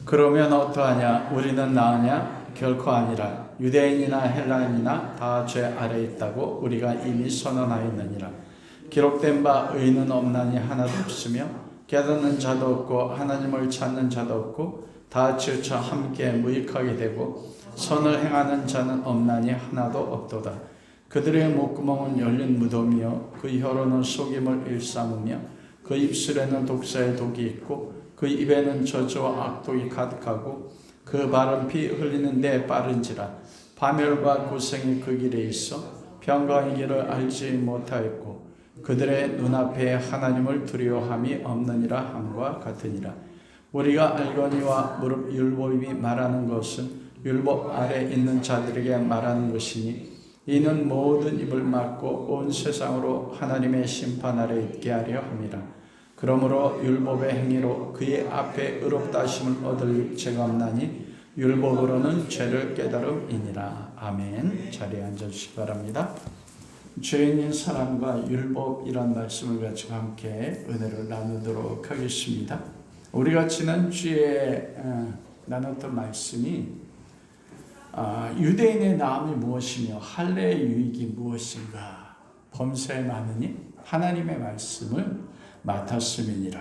그러면 어떠하냐? 우리는 나으냐? 결코 아니라. 유대인이나 헬라인이나 다 죄 아래 있다고 우리가 이미 선언하였느니라. 기록된 바 의는 없나니 하나도 없으며 깨닫는 자도 없고 하나님을 찾는 자도 없고 다 치우쳐 함께 무익하게 되고 선을 행하는 자는 없나니 하나도 없도다. 그들의 목구멍은 열린 무덤이요 그 혀로는 속임을 일삼으며 그 입술에는 독사의 독이 있고 그 입에는 저주와 악독이 가득하고 그 발은 피 흘리는 데 빠른지라. 파멸과 고생이 그 길에 있어 평강의 길을 알지 못하였고 그들의 눈앞에 하나님을 두려워함이 없느니라 함과 같으니라. 우리가 알거니와 무릇 율법이 말하는 것은 율법 아래 있는 자들에게 말하는 것이니 이는 모든 입을 막고 온 세상으로 하나님의 심판 아래 있게 하려 함이라. 그러므로 율법의 행위로 그의 앞에 의롭다 하심을 얻을 죄가 없나니 율법으로는 죄를 깨달음이니라. 아멘. 자리에 앉아주시기 바랍니다. 죄인인 사람과 율법이란 말씀을 가지고 함께 은혜를 나누도록 하겠습니다. 우리가 지난주에 나눴던 말씀이 유대인의 나음이 무엇이며 할례의 유익이 무엇인가 범사에 많으니 하나님의 말씀을 맡았음이니라.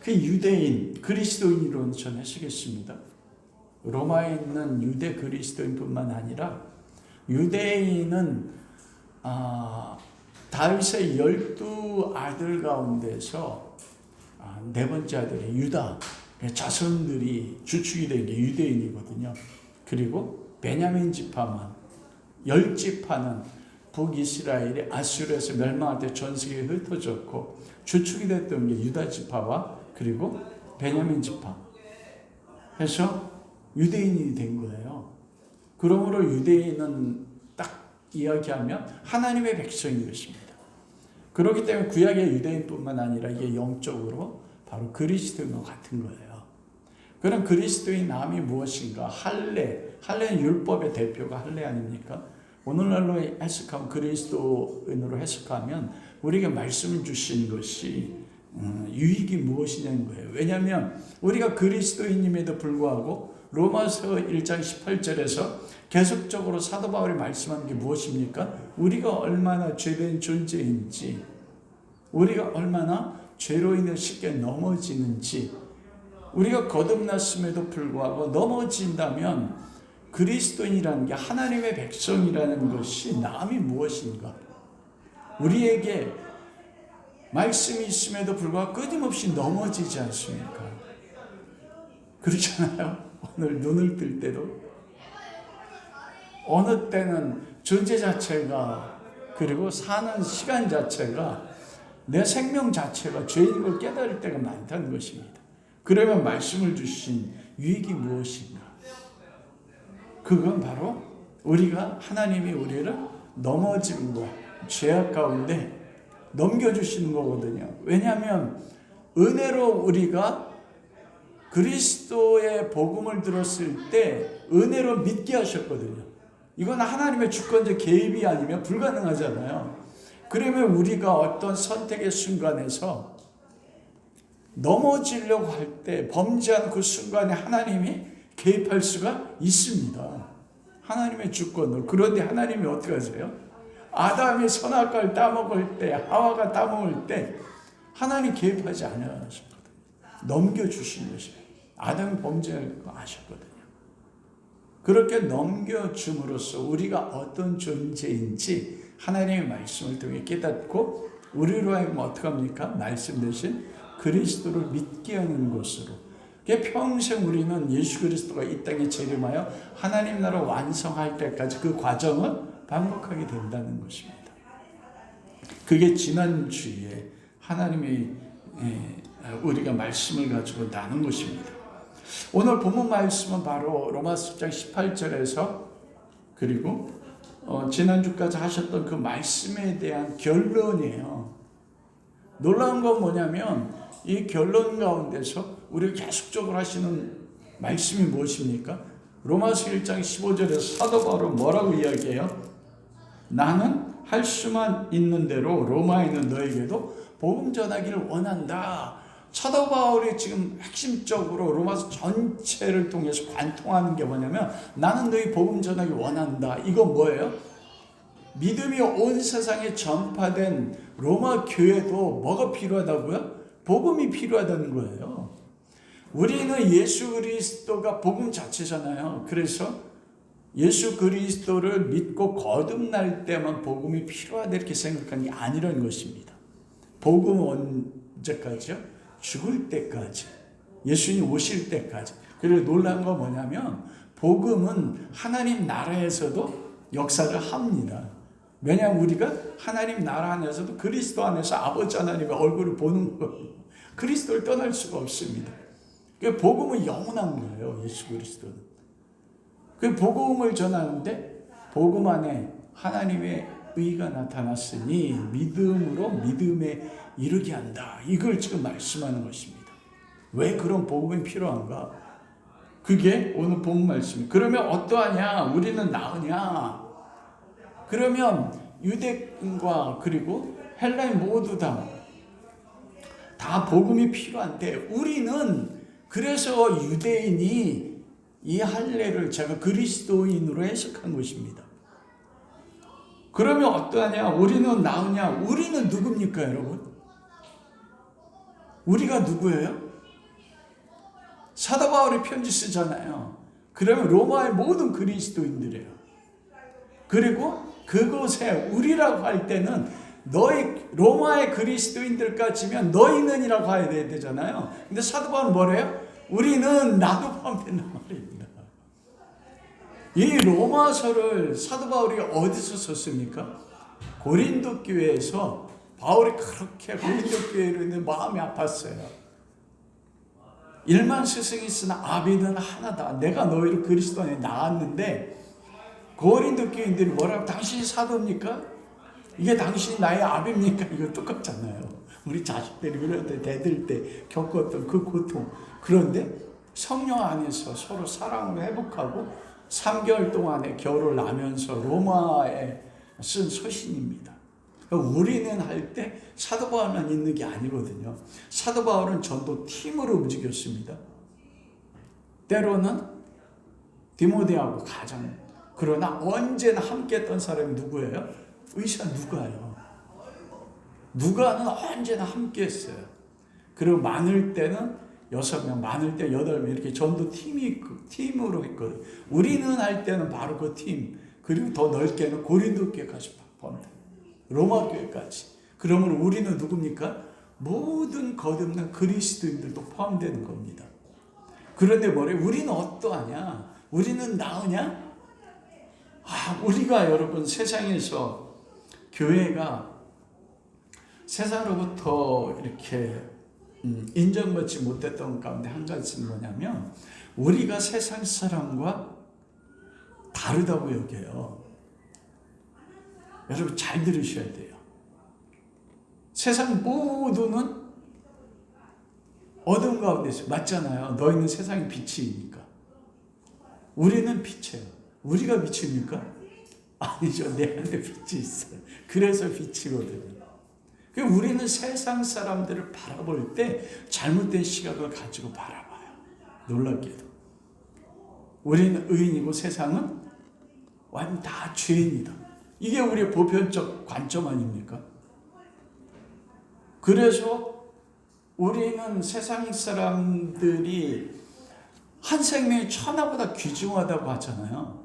그 유대인 그리스도인으로는 전해지겠습니다. 로마에 있는 유대 그리스도인뿐만 아니라 유대인은 다윗의 12 아들 가운데서 네 번째 아들이 유다 자손들이 주축이 된 게 유대인이거든요. 그리고 베냐민 지파만 10지파는 북이스라엘이 아수르에서 멸망할 때 전 세계에 흩어졌고 주축이 됐던 게 유다 지파와 그리고 베냐민 지파 해서 유대인이 된 거예요. 그러므로 유대인은 딱 이야기하면 하나님의 백성인 것입니다. 그렇기 때문에 구약의 유대인뿐만 아니라 이게 영적으로 바로 그리스도인과 같은 거예요. 그럼 그리스도의 나음이 무엇인가? 할례는 율법의 대표가 할례 아닙니까? 오늘날로 해석하면 그리스도인으로 해석하면 우리에게 말씀을 주신 것이 유익이 무엇이냐는 거예요. 왜냐하면 우리가 그리스도인임에도 불구하고 로마서 1장 18절에서 계속적으로 사도 바울이 말씀하는 게 무엇입니까? 우리가 얼마나 죄된 존재인지, 우리가 얼마나 죄로 인해 쉽게 넘어지는지, 우리가 거듭났음에도 불구하고 넘어진다면 그리스도인이라는 게 하나님의 백성이라는 것이 나음이 무엇인가? 우리에게 말씀이 있음에도 불구하고 끊임없이 넘어지지 않습니까? 그렇잖아요. 오늘 눈을 뜰 때도 어느 때는 존재 자체가 그리고 사는 시간 자체가 내 생명 자체가 죄인 걸 깨달을 때가 많다는 것입니다. 그러면 말씀을 주신 유익이 무엇인가? 그건 바로 우리가 하나님이 우리를 넘어짐과 죄악 가운데 넘겨주시는 거거든요. 왜냐하면 은혜로 우리가 그리스도의 복음을 들었을 때 은혜로 믿게 하셨거든요. 이건 하나님의 주권적 개입이 아니면 불가능하잖아요. 그러면 우리가 어떤 선택의 순간에서 넘어지려고 할 때 범죄하는 그 순간에 하나님이 개입할 수가 있습니다. 하나님의 주권으로. 그런데 하나님이 어떻게 하세요? 아담이 선악과를 따먹을 때, 하와가 따먹을 때 하나님 개입하지 않으셨거든요. 넘겨주신 것이에요. 아담이 범죄할 거 아셨거든요. 그렇게 넘겨줌으로써 우리가 어떤 존재인지 하나님의 말씀을 통해 깨닫고 우리로 하여금 어떻게 합니까? 말씀 대신 그리스도를 믿게 하는 것으로 평생 우리는 예수 그리스도가 이 땅에 재림하여 하나님 나라 완성할 때까지 그 과정을 반복하게 된다는 것입니다. 그게 지난주에 하나님이 우리가 말씀을 가지고 나눈 것입니다. 오늘 본문 말씀은 바로 로마서 10장 18절에서 그리고 지난주까지 하셨던 그 말씀에 대한 결론이에요. 놀라운 건 뭐냐면 이 결론 가운데서 우리가 계속적으로 하시는 말씀이 무엇입니까? 로마서 1장 15절에서 사도 바울은 뭐라고 이야기해요? 나는 할 수만 있는 대로 로마에 있는 너에게도 복음 전하기를 원한다. 사도 바울이 지금 핵심적으로 로마서 전체를 통해서 관통하는 게 뭐냐면 나는 너희 복음 전하기 원한다. 이건 뭐예요? 믿음이 온 세상에 전파된 로마 교회도 뭐가 필요하다고요? 복음이 필요하다는 거예요. 우리는 예수 그리스도가 복음 자체잖아요. 그래서 예수 그리스도를 믿고 거듭날 때만 복음이 필요하다 이렇게 생각하는 게 아니라는 것입니다. 복음은 언제까지요? 죽을 때까지, 예수님 오실 때까지. 그리고 놀라운 건 뭐냐면 복음은 하나님 나라에서도 역사를 합니다. 왜냐하면 우리가 하나님 나라 안에서도 그리스도 안에서 아버지 하나님의 얼굴을 보는 거예요. 그리스도를 떠날 수가 없습니다. 그 복음은 영원한 거예요. 예수 그리스도는. 그 복음을 전하는데 복음 안에 하나님의 의가 나타났으니 믿음으로 믿음에 이르게 한다. 이걸 지금 말씀하는 것입니다. 왜 그런 복음이 필요한가? 그게 오늘 본 말씀이에요. 그러면 어떠하냐? 우리는 나으냐? 그러면 유대인과 그리고 헬라인 모두 다 복음이 필요한데 우리는 그래서 유대인이 이 할례를 제가 그리스도인으로 해석한 것입니다. 그러면 어떠하냐? 우리는 나으냐? 우리는 누굽니까, 여러분? 우리가 누구예요? 사도 바울이 편지 쓰잖아요. 그러면 로마의 모든 그리스도인들이에요. 그리고 그곳에 우리라고 할 때는 너희 로마의 그리스도인들까지 치면 너희는이라고 해야 되잖아요. 근데 사도 바울은 뭐래요? 우리는 나도 포함된단 말입니다. 이 로마서를 사도 바울이 어디서 썼습니까? 고린도 교회에서 바울이 그렇게 고린도 교회로 있는 마음이 아팠어요. 1만 스승이 있으나 아비는 하나다. 내가 너희를 그리스도 안에 낳았는데 고린도 교인들이 뭐라고? 당신이 사도입니까? 이게 당신이 나의 아비입니까? 이거 똑같잖아요. 우리 자식들이 그럴 때 대들 때 겪었던 그 고통. 그런데 성령 안에서 서로 사랑을 회복하고 3개월 동안의 겨울을 나면서 로마에 쓴 서신입니다. 우리는 할 때 사도 바울만 있는 게 아니거든요. 사도 바울은 전도 팀으로 움직였습니다. 때로는 디모데하고 가장, 그러나 언제나 함께 했던 사람이 누구예요? 의사 누가요. 누가는 언제나 함께 했어요. 그리고 많을 때는 6명, 많을 때 8명 이렇게 전도 팀으로 했거든요. 우리는 할 때는 바로 그 팀, 그리고 더 넓게는 고린도 교회까지 포함돼요. 로마 교회까지. 그러면 우리는 누굽니까? 모든 거듭난 그리스도인들도 포함되는 겁니다. 그런데 뭐래? 우리는 어떠하냐? 우리는 나으냐? 우리가 여러분 세상에서 교회가 세상으로부터 이렇게 인정받지 못했던 가운데 한 가지는 뭐냐면 우리가 세상 사람과 다르다고 여겨요. 여러분 잘 들으셔야 돼요. 세상 모두는 어둠 가운데 있어요. 맞잖아요. 너희는 세상의 빛이니까. 우리는 빛이에요. 우리가 빛입니까? 아니죠. 내 안에 빛이 있어요. 그래서 빛이거든요. 우리는 세상 사람들을 바라볼 때 잘못된 시각을 가지고 바라봐요. 놀랍게도. 우리는 의인이고 세상은 완전 다 죄인이다. 이게 우리의 보편적 관점 아닙니까? 그래서 우리는 세상 사람들이 한 생명이 천하보다 귀중하다고 하잖아요.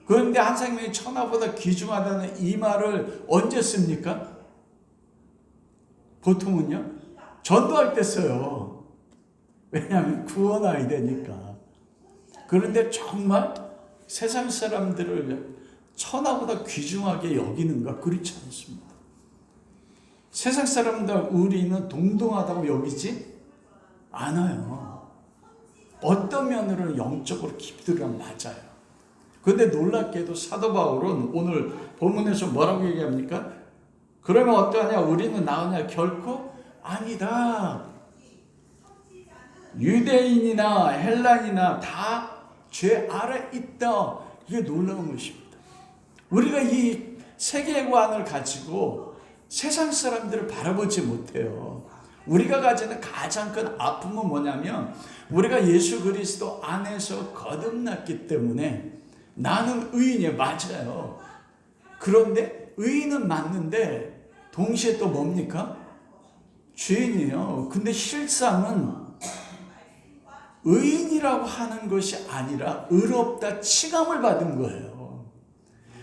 그런데 한 생명이 천하보다 귀중하다는 이 말을 언제 씁니까? 보통은요, 전도할 때 써요. 왜냐하면 구원해야 되니까. 그런데 정말 세상 사람들을 천하보다 귀중하게 여기는가? 그렇지 않습니다. 세상 사람들 우리는 동등하다고 여기지 않아요. 어떤 면으로는 영적으로 깊이들은 맞아요. 그런데 놀랍게도 사도 바울은 오늘 본문에서 뭐라고 얘기합니까? 그러면 어떠하냐? 우리는 나으냐? 결코 아니다. 유대인이나 헬라인이나 다 죄 아래 있다. 이게 놀라운 것입니다. 우리가 이 세계관을 가지고 세상 사람들을 바라보지 못해요. 우리가 가지는 가장 큰 아픔은 뭐냐면 우리가 예수 그리스도 안에서 거듭났기 때문에 나는 의인이에요. 맞아요. 그런데 의인은 맞는데 동시에 또 뭡니까? 죄인이에요. 근데 실상은 의인이라고 하는 것이 아니라 의롭다 칭함을 받은 거예요.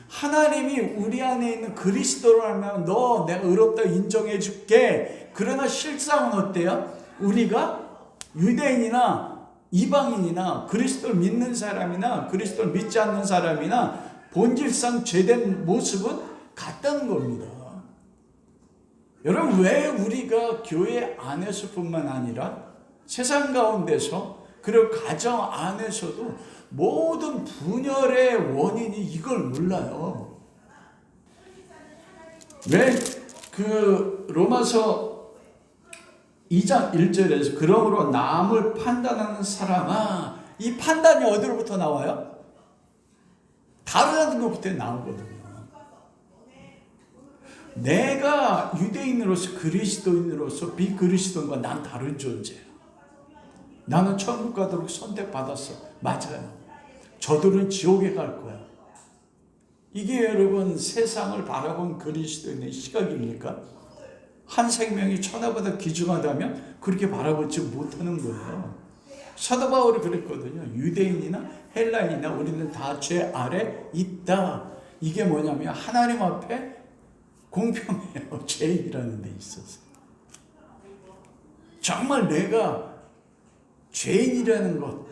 하나님이 우리 안에 있는 그리스도로 하면 너 내가 의롭다 인정해 줄게. 그러나 실상은 어때요? 우리가 유대인이나 이방인이나 그리스도를 믿는 사람이나 그리스도를 믿지 않는 사람이나 본질상 죄된 모습은 같다는 겁니다. 여러분, 왜 우리가 교회 안에서뿐만 아니라 세상 가운데서 그리고 가정 안에서도 모든 분열의 원인이 이걸 몰라요. 왜 그 로마서 2장 1절에서 그러므로 남을 판단하는 사람아, 이 판단이 어디로부터 나와요? 다른 것부터 나오거든요. 내가 유대인으로서 그리스도인으로서 비그리스도인과 난 다른 존재야. 나는 천국 가도록 선택받았어. 맞아요. 저들은 지옥에 갈 거야. 이게 여러분 세상을 바라본 그리스도인의 시각입니까? 한 생명이 천하보다 귀중하다면 그렇게 바라보지 못하는 거예요. 사도 바울이 그랬거든요. 유대인이나 헬라인이나 우리는 다 죄 아래 있다. 이게 뭐냐면 하나님 앞에 공평해요. 죄인이라는 데 있어서. 정말 내가 죄인이라는 것,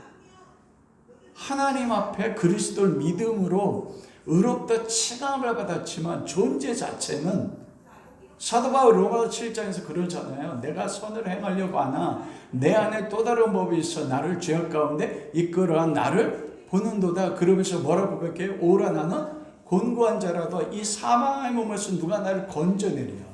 하나님 앞에 그리스도를 믿음으로 의롭다 칭함을 받았지만 존재 자체는 사도 바울 로마서 7장에서 그러잖아요. 내가 선을 행하려고 하나 내 안에 또 다른 법이 있어 나를 죄악 가운데 이끌어 나를 보는도다. 그러면서 뭐라고 고백해요? 오라 나는 곤고한 자라도 이 사망의 몸에서 누가 나를 건져내리라.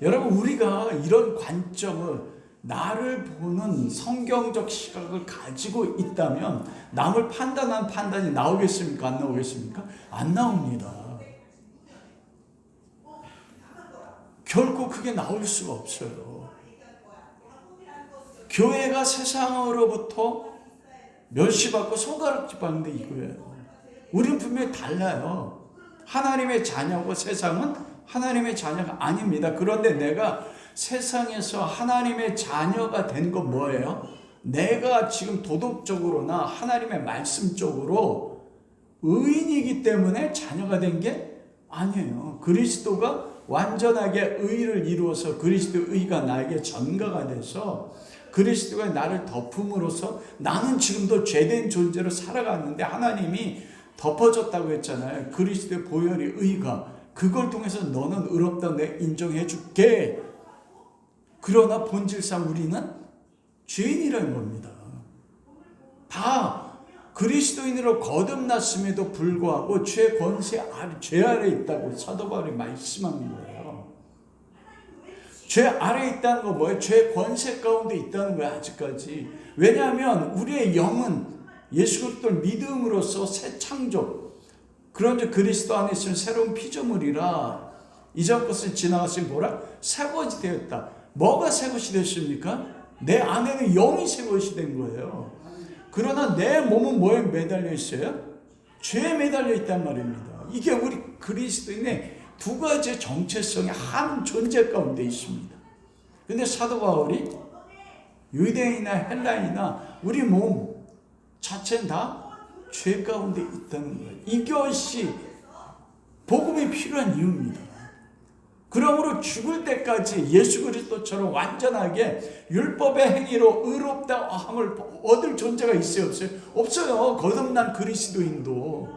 여러분, 우리가 이런 관점을 나를 보는 성경적 시각을 가지고 있다면 남을 판단한 판단이 나오겠습니까? 안 나오겠습니까? 안 나옵니다. 결코 그게 나올 수가 없어요. 교회가 세상으로부터 멸시받고 손가락질 받는데 이거예요. 우리는 분명히 달라요. 하나님의 자녀고 세상은 하나님의 자녀가 아닙니다. 그런데 내가 세상에서 하나님의 자녀가 된 건 뭐예요? 내가 지금 도덕적으로나 하나님의 말씀적으로 의인이기 때문에 자녀가 된 게 아니에요. 그리스도가 완전하게 의를 이루어서 그리스도의 의가 나에게 전가가 돼서 그리스도가 나를 덮음으로써 나는 지금도 죄된 존재로 살아갔는데 하나님이 덮어줬다고 했잖아요. 그리스도의 보혈의 의가 그걸 통해서 너는 의롭다 내 인정해 줄게. 그러나 본질상 우리는 죄인이라는 겁니다. 다 그리스도인으로 거듭났음에도 불구하고 죄 권세 아래, 죄 아래 있다고 사도 바울이 말씀하는 거예요. 죄 아래 있다는 거 뭐예요? 죄 권세 가운데 있다는 거예요. 아직까지. 왜냐하면 우리의 영은 예수 그리스도를 믿음으로써 새 창조, 그런즉 그리스도 안에 있으면 새로운 피조물이라 이전 것을 지나갔으니 뭐라? 새 것이 되었다. 뭐가 새 것이 됐습니까? 내 안에는 영이 새 것이 된 거예요. 그러나 내 몸은 뭐에 매달려 있어요? 죄에 매달려 있단 말입니다. 이게 우리 그리스도인의 두 가지 정체성이 한 존재 가운데 있습니다. 근데 사도 바울이 유대인이나 헬라인이나 우리 몸 자체는 다 죄 가운데 있다는 거예요. 이것이 복음이 필요한 이유입니다. 그러므로 죽을 때까지 예수 그리스도처럼 완전하게 율법의 행위로 의롭다 함을 얻을 존재가 있어요? 없어요? 없어요. 거듭난 그리스도인도.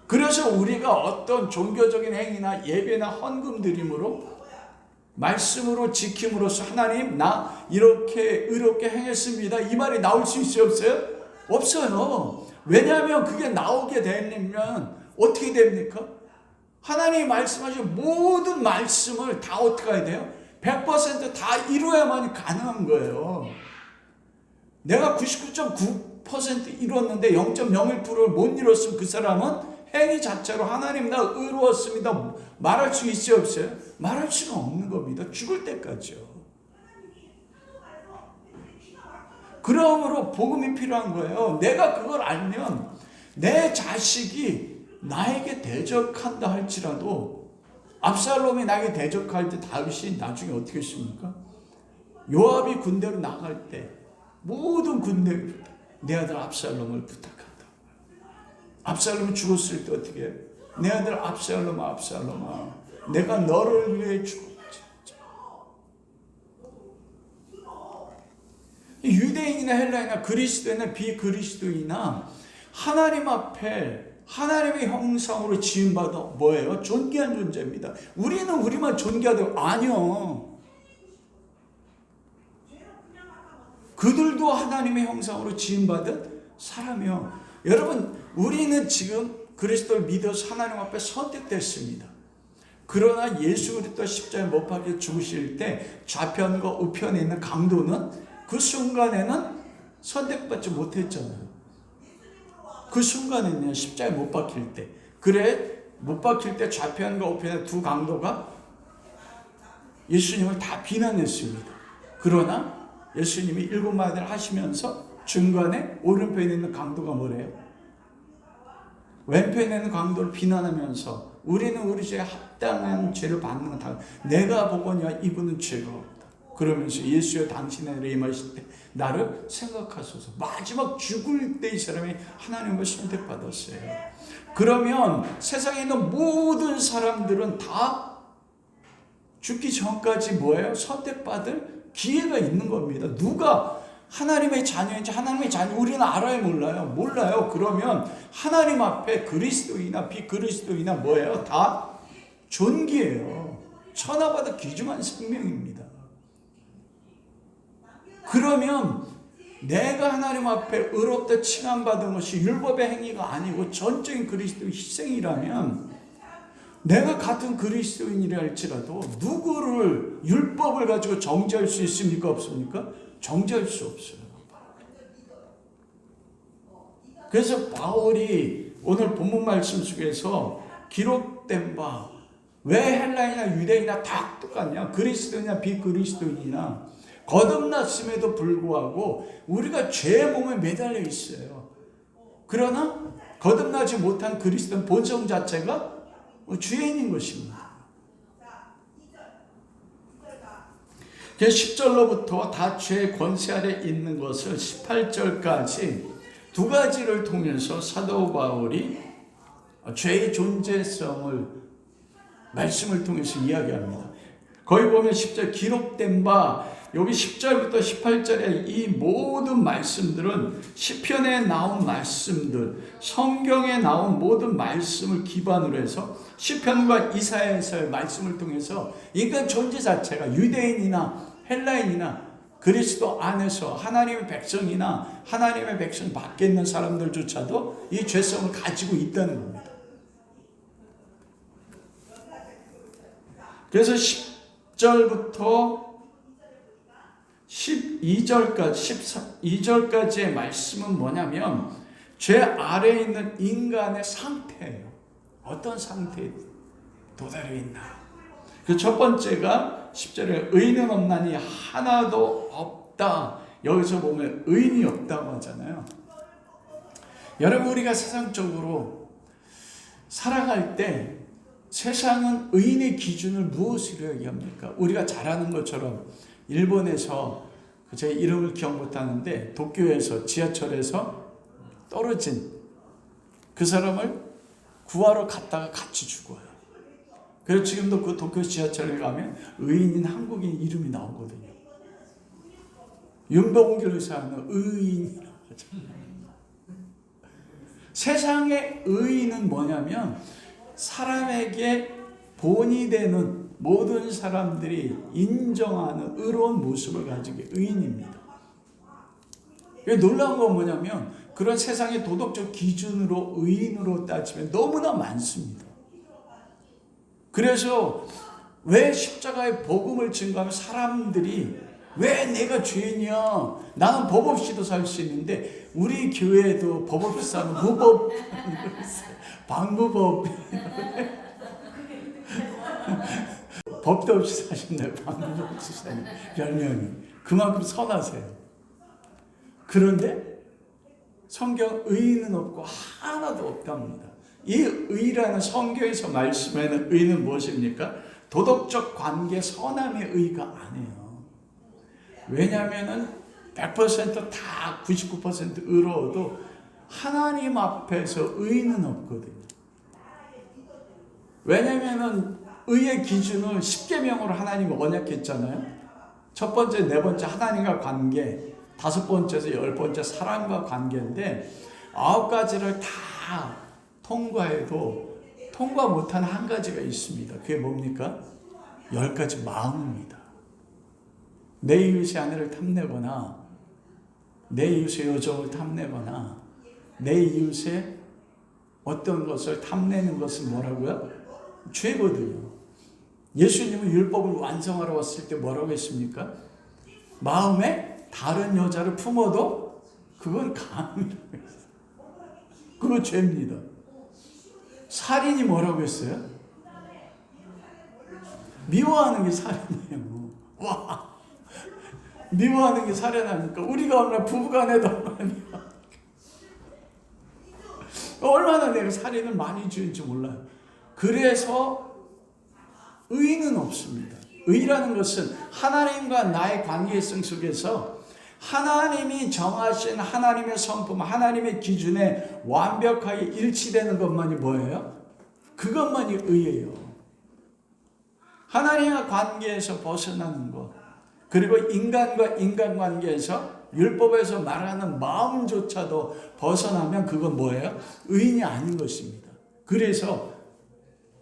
그래서 우리가 어떤 종교적인 행위나 예배나 헌금 드림으로 말씀으로 지킴으로써 하나님 나 이렇게 의롭게 행했습니다. 이 말이 나올 수 있어요? 없어요? 없어요. 왜냐하면 그게 나오게 되면 어떻게 됩니까? 하나님이 말씀하신 모든 말씀을 다 어떻게 해야 돼요? 100% 다 이루어야만 가능한 거예요. 내가 99.9% 이뤘는데 0.01%를 못 이뤘으면 그 사람은 행위 자체로 하나님 나 의로웠습니다 말할 수 있어요 없어요? 말할 수가 없는 겁니다. 죽을 때까지요. 그러므로 복음이 필요한 거예요. 내가 그걸 알면 내 자식이 나에게 대적한다 할지라도, 압살롬이 나에게 대적할 때 다윗이 나중에 어떻게 했습니까? 요압이 군대로 나갈 때 모든 군대 내 아들 압살롬을 부탁한다. 압살롬이 죽었을 때 어떻게 해요? 내 아들 압살롬아 압살롬아 내가 너를 위해 죽었지. 유대인이나 헬라인이나 그리스도인이나 비그리스도인이나 하나님 앞에 하나님의 형상으로 지음받아 뭐예요? 존귀한 존재입니다. 우리는 우리만 존귀하다고 아니요. 그들도 하나님의 형상으로 지음받은 사람이요. 여러분 우리는 지금 그리스도를 믿어서 하나님 앞에 선택됐습니다. 그러나 예수 그리스도 십자가에 못 박혀 죽으실 때 좌편과 우편에 있는 강도는 그 순간에는 선택받지 못했잖아요. 그 순간에는 십자가에 못 박힐 때, 그래 못 박힐 때 좌편과 우편의 두 강도가 예수님을 다 비난했습니다. 그러나 예수님이 일곱 마디를 하시면서 중간에 오른편에 있는 강도가 뭐래요? 왼편에 있는 강도를 비난하면서 우리는 우리 죄에 합당한 죄를 받는 건 다 내가 보거니와 이분은 죄가 없다. 그러면서 예수여 당신의 임하실 때 나를 생각하소서. 마지막 죽을 때 이 사람이 하나님을 선택받았어요. 그러면 세상에 있는 모든 사람들은 다 죽기 전까지 뭐예요? 선택받을 기회가 있는 겁니다. 누가 하나님의 자녀인지 하나님의 자녀 우리는 알아요 몰라요? 몰라요. 그러면 하나님 앞에 그리스도이나 비그리스도이나 뭐예요? 다 존귀해요. 천하보다 귀중한 생명입니다. 그러면 내가 하나님 앞에 의롭다 칭함받은 것이 율법의 행위가 아니고 전적인 그리스도의 희생이라면 내가 같은 그리스도인이라 할지라도 누구를 율법을 가지고 정죄할 수 있습니까? 없습니까? 정죄할 수 없어요. 그래서 바울이 오늘 본문 말씀 속에서 기록된 바 왜 헬라인이나 유대인이나 다 똑같냐? 그리스도인이나 비그리스도인이나 거듭났음에도 불구하고 우리가 죄의 몸에 매달려 있어요. 그러나 거듭나지 못한 그리스도는 본성 자체가 죄인인 것입니다. 10절로부터 다 죄의 권세 아래 있는 것을 18절까지 두 가지를 통해서 사도 바울이 죄의 존재성을 말씀을 통해서 이야기합니다. 거기 보면 10절 기록된 바 여기 10절부터 18절의 이 모든 말씀들은 시편에 나온 말씀들, 성경에 나온 모든 말씀을 기반으로 해서 시편과 이사야서의 말씀을 통해서 인간 존재 자체가 유대인이나 헬라인이나 그리스도 안에서 하나님의 백성이나 하나님의 백성 밖에 있는 사람들조차도 이 죄성을 가지고 있다는 겁니다. 그래서 10절부터 12절까지의 말씀은 뭐냐면 죄 아래에 있는 인간의 상태예요. 어떤 상태에 도달해 있나. 그 첫 번째가 10절에 의인은 없나니 하나도 없다. 여기서 보면 의인이 없다고 하잖아요. 여러분 우리가 세상적으로 살아갈 때 세상은 의인의 기준을 무엇으로 얘기합니까? 우리가 잘 아는 것처럼 일본에서 제 이름을 기억 못하는데 도쿄에서 지하철에서 떨어진 그 사람을 구하러 갔다가 같이 죽어요. 그래서 지금도 그 도쿄 지하철에 가면 의인인 한국인 이름이 나오거든요. 윤봉길 의사는 의인이라고 하잖아요. 세상의 의인은 뭐냐면 사람에게 본이 되는 모든 사람들이 인정하는 의로운 모습을 가지고 의인입니다. 놀라운 건 뭐냐면 그런 세상의 도덕적 기준으로 의인으로 따지면 너무나 많습니다. 그래서 왜 십자가의 복음을 증거하면 사람들이 왜 내가 죄인이야? 나는 법 없이도 살 수 있는데 우리 교회도 법 없이 사는 무법 방무법 법도 없이 사신다요. 방법 없이 사는 별명이 그만큼 선하세요. 그런데 성경 의인은 없고 하나도 없답니다. 이 의라는 성경에서 말씀하는 의는 무엇입니까? 도덕적 관계 선함의 의가 아니에요. 왜냐하면 100%다 99% 의로워도 하나님 앞에서 의는 없거든요. 왜냐하면 의의 기준은 10계명으로 하나님이 언약했잖아요. 첫 번째, 네 번째 하나님과 관계, 다섯 번째에서 열 번째 사랑과 관계인데 9가지를 다 통과해도 통과 못한 한 가지가 있습니다. 그게 뭡니까? 10가지 마음입니다. 내 이웃의 아내를 탐내거나 내 이웃의 여종을 탐내거나 내 이웃의 어떤 것을 탐내는 것은 뭐라고요? 죄거든요. 예수님은 율법을 완성하러 왔을 때 뭐라고 했습니까? 마음에 다른 여자를 품어도 그건 간음이라고 했어요. 그건 죄입니다. 살인이 뭐라고 했어요? 미워하는 게 살인이에요. 와, 미워하는 게 살인하니까 우리가 얼마나 부부간에도 얼마나 내가 살인을 많이 지은지 몰라요. 그래서 의는 없습니다. 의라는 것은 하나님과 나의 관계성 속에서 하나님이 정하신 하나님의 성품, 하나님의 기준에 완벽하게 일치되는 것만이 뭐예요? 그것만이 의예요. 하나님과 관계에서 벗어나는 것, 그리고 인간과 인간관계에서 율법에서 말하는 마음조차도 벗어나면 그건 뭐예요? 의인이 아닌 것입니다. 그래서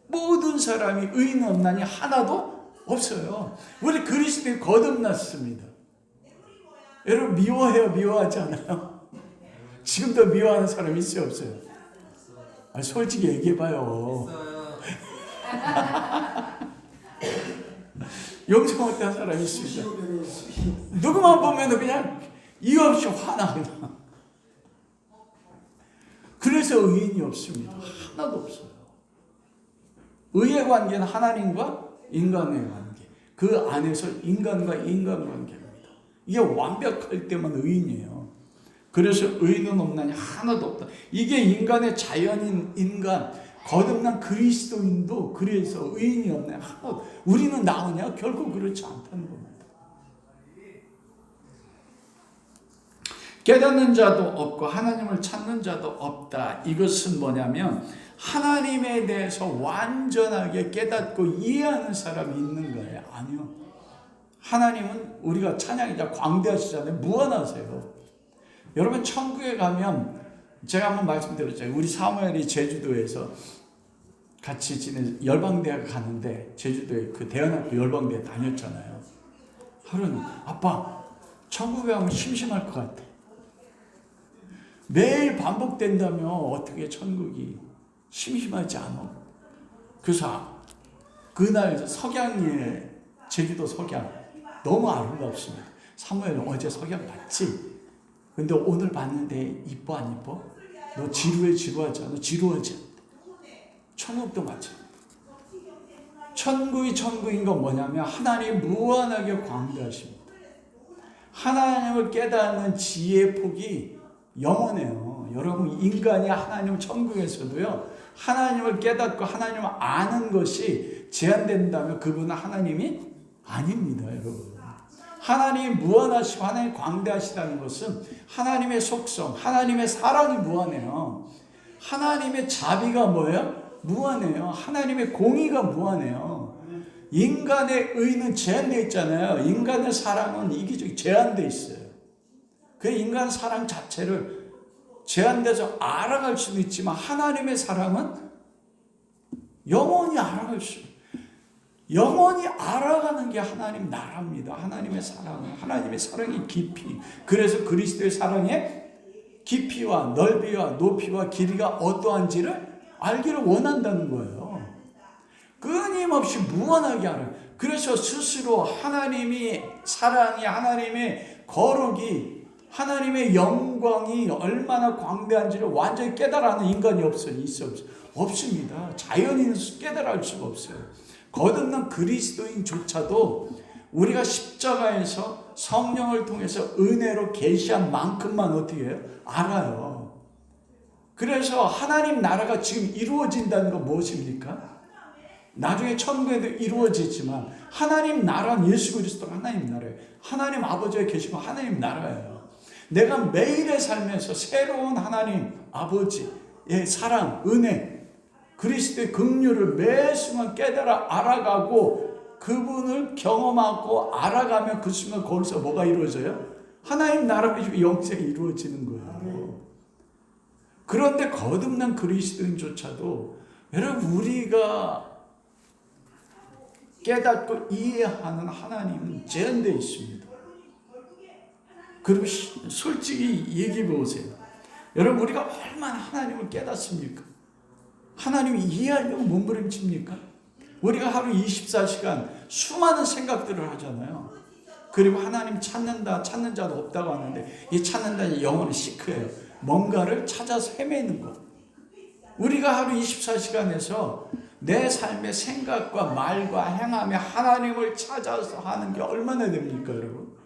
모든 사람이 의인 없나니 하나도 없어요. 우리 그리스도인이 거듭났습니다. 여러분 미워해요? 미워하지 않아요? 지금도 미워하는 사람 있어요? 없어요? 아니, 솔직히 얘기해봐요. 용서 못한 사람이 있습니다. 누구만 보면 그냥 이유 없이 화나 그냥. 그래서 의인이 없습니다. 하나도 없어요. 의의 관계는 하나님과 인간의 관계, 그 안에서 인간과 인간관계입니다. 이게 완벽할 때만 의인이에요. 그래서 의인은 없나니 하나도 없다. 이게 인간의 자연인 인간, 거듭난 그리스도인도 그래서 의인이 없네. 하나도. 우리는 나으냐? 결코 그렇지 않다는 겁니다. 깨닫는 자도 없고 하나님을 찾는 자도 없다. 이것은 뭐냐면 하나님에 대해서 완전하게 깨닫고 이해하는 사람이 있는 거예요. 아니요. 하나님은 우리가 찬양이자 광대하시잖아요. 무한하세요. 여러분 천국에 가면 제가 한번 말씀드렸잖아요. 우리 사무엘이 제주도에서 같이 지내 열방대학 가는데 제주도에 그 대안학교 열방대에 다녔잖아요. 하루는 아빠 천국에 가면 심심할 것 같아. 매일 반복된다면 어떻게 천국이 심심하지 않아? 그래서 그날 석양에 제주도 석양 너무 아름답습니다. 사무엘은 어제 석양 봤지? 근데 오늘 봤는데 이뻐 안 이뻐? 너 지루해 지루하지 않아? 지루하지 않아? 천국도 마찬가지입니다. 천국이 천국인 건 뭐냐면 하나님 무한하게 광대하십니다. 하나님을 깨닫는 지혜의 폭이 영원해요. 여러분 인간이 하나님 천국에서도요. 하나님을 깨닫고 하나님을 아는 것이 제한된다면 그분은 하나님이 아닙니다. 여러분. 하나님이 무한하시고 하나님이 광대하시다는 것은 하나님의 속성, 하나님의 사랑이 무한해요. 하나님의 자비가 뭐예요? 무한해요. 하나님의 공의가 무한해요. 인간의 의는 제한되어 있잖아요. 인간의 사랑은 이기적이 제한되어 있어요. 그 인간 사랑 자체를 제한돼서 알아갈 수도 있지만 하나님의 사랑은 영원히 알아갈 수 있어요. 영원히 알아가는 게 하나님 나라입니다. 하나님의 사랑은 하나님의 사랑의 깊이. 그래서 그리스도의 사랑의 깊이와 넓이와 높이와 길이가 어떠한지를 알기를 원한다는 거예요. 끊임없이 무한하게 알아요. 그래서 스스로 하나님이 사랑이, 하나님의 거룩이, 하나님의 영광이 얼마나 광대한지를 완전히 깨달아는 인간이 없어요. 없습니다. 자연인은 깨달을 수가 없어요. 거듭난 그리스도인조차도 우리가 십자가에서 성령을 통해서 은혜로 계시한 만큼만 어떻게 해요? 알아요. 그래서 하나님 나라가 지금 이루어진다는 건 무엇입니까? 나중에 천국에도 이루어지지만 하나님 나라는 예수 그리스도가 하나님 나라예요. 하나님 아버지가 계시고 하나님 나라예요. 내가 매일의 삶에서 새로운 하나님 아버지의 사랑, 은혜, 그리스도의 긍휼을 매 순간 깨달아 알아가고 그분을 경험하고 알아가면 그 순간 거기서 뭐가 이루어져요? 하나님 나라의 영생이 이루어지는 거예요. 그런데 거듭난 그리스도인조차도 여러분 우리가 깨닫고 이해하는 하나님은 제한되어 있습니다. 그리고 솔직히 얘기해 보세요. 여러분 우리가 얼마나 하나님을 깨닫습니까? 하나님을 이해하려고 몸부림칩니까? 우리가 하루 24시간 수많은 생각들을 하잖아요. 그리고 하나님 찾는다, 찾는 자도 없다고 하는데 이 찾는다는 영어는 시크예요. 뭔가를 찾아서 헤매는 것. 우리가 하루 24시간에서 내 삶의 생각과 말과 행함에 하나님을 찾아서 하는 게 얼마나 됩니까, 여러분?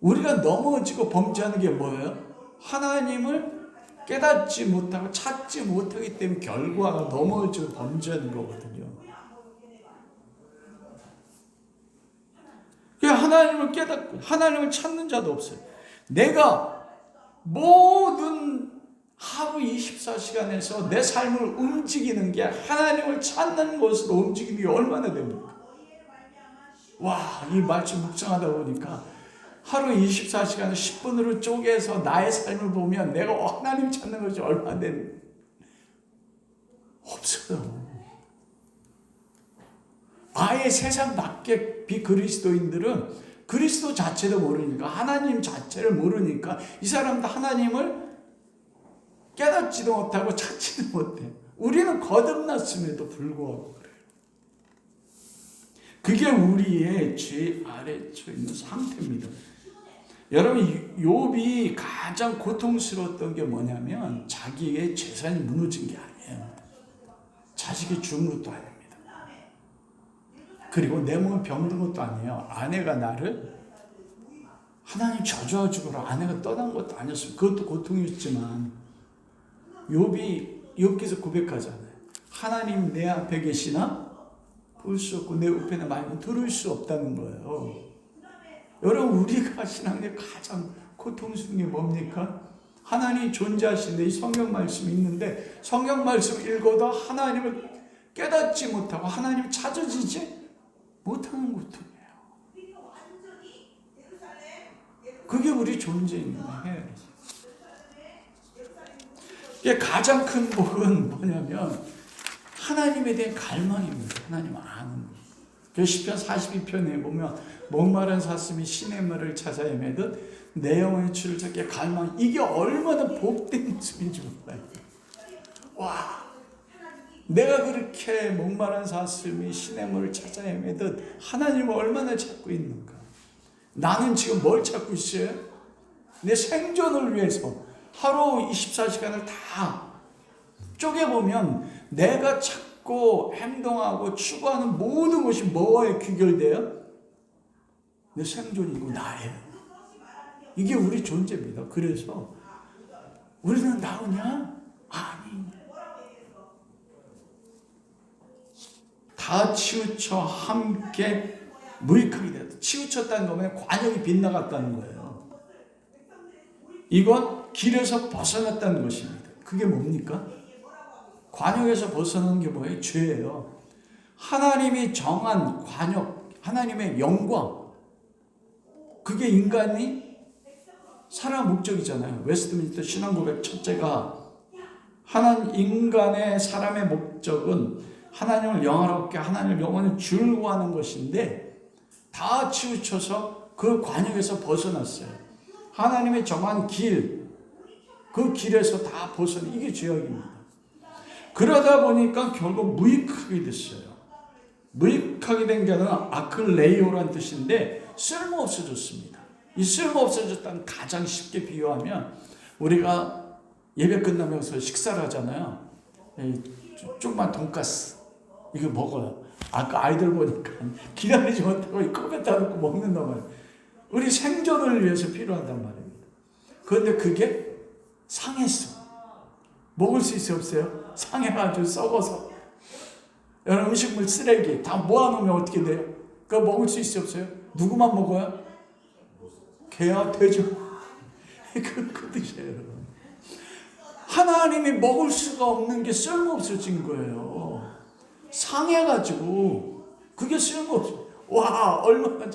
우리가 넘어지고 범죄하는 게 뭐예요? 하나님을 깨닫지 못하고 찾지 못하기 때문에 결과가 넘어지고 범죄하는 거거든요. 하나님을 깨닫고 하나님을 찾는 자도 없어요. 내가 모든 하루 24시간에서 내 삶을 움직이는 게 하나님을 찾는 것으로 움직이는 게 얼마나 됩니까? 와, 이 말씀 묵상하다 보니까 하루 24시간을 10분으로 쪼개서 나의 삶을 보면 내가 하나님 찾는 것이 얼마나 되는지 없어요. 아예 세상 밖의 비그리스도인들은 그리스도 자체도 모르니까 하나님 자체를 모르니까 이 사람도 하나님을 깨닫지도 못하고 찾지도 못해. 우리는 거듭났음에도 불구하고 그래요. 그게 우리의 죄 아래 처해 있는 상태입니다. 여러분 욥이 가장 고통스러웠던 게 뭐냐면 자기의 재산이 무너진 게 아니에요. 자식이 죽은 것도 아닙니다. 그리고 내 몸은 병든 것도 아니에요. 아내가 나를 하나님 저주하 죽으라 아내가 떠난 것도 아니었어요. 그것도 고통이었지만 욥이 욥기서 고백하잖아요. 하나님 내 앞에 계시나 볼 수 없고 내 우편에 말고 들을 수 없다는 거예요. 여러분 우리가 신앙의 가장 고통스러운 게 뭡니까? 하나님이 존재하시는데 이 성경 말씀이 있는데 성경 말씀 읽어도 하나님을 깨닫지 못하고 하나님이 찾아지지 못하는 고통이에요. 그게 우리 존재입니다. 가장 큰 복은 뭐냐면 하나님에 대한 갈망입니다. 하나님 아는 것. 그래서 시편 42편에 보면 목마른 사슴이 시냇물을 찾아 헤매듯 내 영혼의 주를 찾기에 갈망. 이게 얼마나 복된 모습인지 몰라요. 와, 내가 그렇게 목마른 사슴이 시냇물을 찾아 헤매듯 하나님을 얼마나 찾고 있는가. 나는 지금 뭘 찾고 있어요? 내 생존을 위해서 하루 24시간을 다 쪼개보면 내가 찾고 행동하고 추구하는 모든 것이 뭐에 귀결돼요? 내 생존이고 나예요. 이게 우리 존재입니다. 그래서 우리는 나오냐? 아니. 다 치우쳐 함께 무익하게 되었다. 치우쳤다는 거면 관역이 빗나갔다는 거예요. 이건 길에서 벗어났다는 것입니다. 그게 뭡니까? 관역에서 벗어나는 게 뭐예요? 죄예요. 하나님이 정한 관역, 하나님의 영광, 그게 인간이 살아갈 목적이잖아요. 웨스트민스터 신앙고백 첫째가 인간의 사람의 목적은 하나님을 영화롭게 하나님을 영원히 즐거워하는 것인데 다 치우쳐서 그 관역에서 벗어났어요. 하나님의 정한 길, 그 길에서 다 벗어나. 이게 죄악입니다. 그러다 보니까 결국 무익하게 됐어요. 무익한 무익하게 된 자는 아클레이오란 뜻인데 쓸모없어졌습니다. 이 쓸모없어졌다는 가장 쉽게 비유하면 우리가 예배 끝나면서 식사를 하잖아요. 조그만 돈가스 이거 먹어요. 아까 아이들 보니까 기다리지 못하고 이 컵에다 넣고 먹는단 말이에요. 우리 생존을 위해서 필요하단 말입니다. 그런데 그게 상했어. 먹을 수 있어요, 없어요? 상해가지고 썩어서. 여러분, 음식물 쓰레기 다 모아놓으면 어떻게 돼요? 그거 먹을 수 있어요, 없어요? 누구만 먹어요? 개야, 돼지. 그 뜻이에요, 여러분. 하나님이 먹을 수가 없는 게 쓸모없어진 거예요. 상해가지고 그게 쓸모없어. 와, 얼마나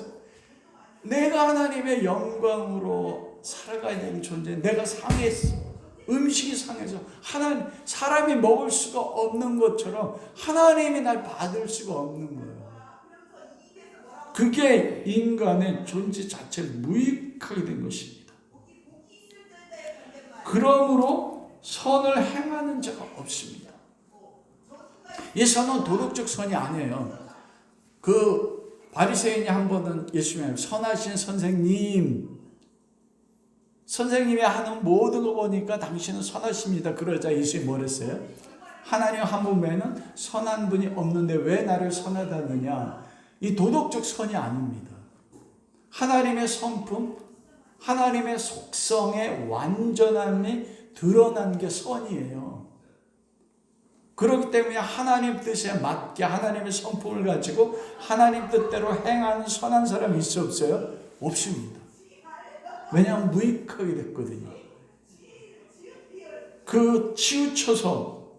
내가 하나님의 영광으로 살아가야 되는 존재. 내가 상했어. 음식이 상해서 사람이 먹을 수가 없는 것처럼 하나님이 날 받을 수가 없는 거예요. 그게 인간의 존재 자체를 무익하게 된 것입니다. 그러므로 선을 행하는 자가 없습니다. 이 선은 도덕적 선이 아니에요. 그 바리새인이 한 번은 예수님을 선하신 선생님이 하는 모든 거 보니까 당신은 선하십니다. 그러자 예수님이 뭐랬어요? 하나님 한 분 외에는 선한 분이 없는데 왜 나를 선하다느냐? 이 도덕적 선이 아닙니다. 하나님의 성품, 하나님의 속성의 완전함이 드러난 게 선이에요. 그렇기 때문에 하나님 뜻에 맞게 하나님의 성품을 가지고 하나님 뜻대로 행하는 선한 사람이 있어 없어요? 없습니다. 왜냐하면 무익하게 됐거든요. 그 치우쳐서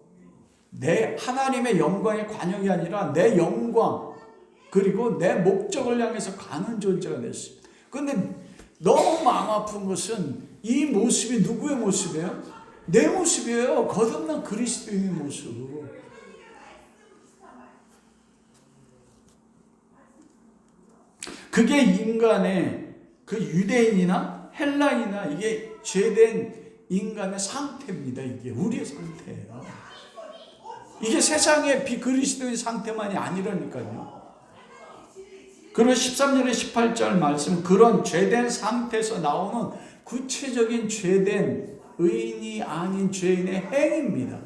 내 하나님의 영광의 관용이 아니라 내 영광 그리고 내 목적을 향해서 가는 존재가 됐습니다. 그런데 너무 마음 아픈 것은 이 모습이 누구의 모습이에요? 내 모습이에요. 거듭난 그리스도인의 모습. 그게 인간의 그 유대인이나 헬라인이나 이게 죄된 인간의 상태입니다. 이게 우리의 상태예요. 이게 세상의 비그리스도의 상태만이 아니라니까요. 그리고 13절에 18절 말씀 그런 죄된 상태에서 나오는 구체적인 죄된 의인이 아닌 죄인의 행입니다.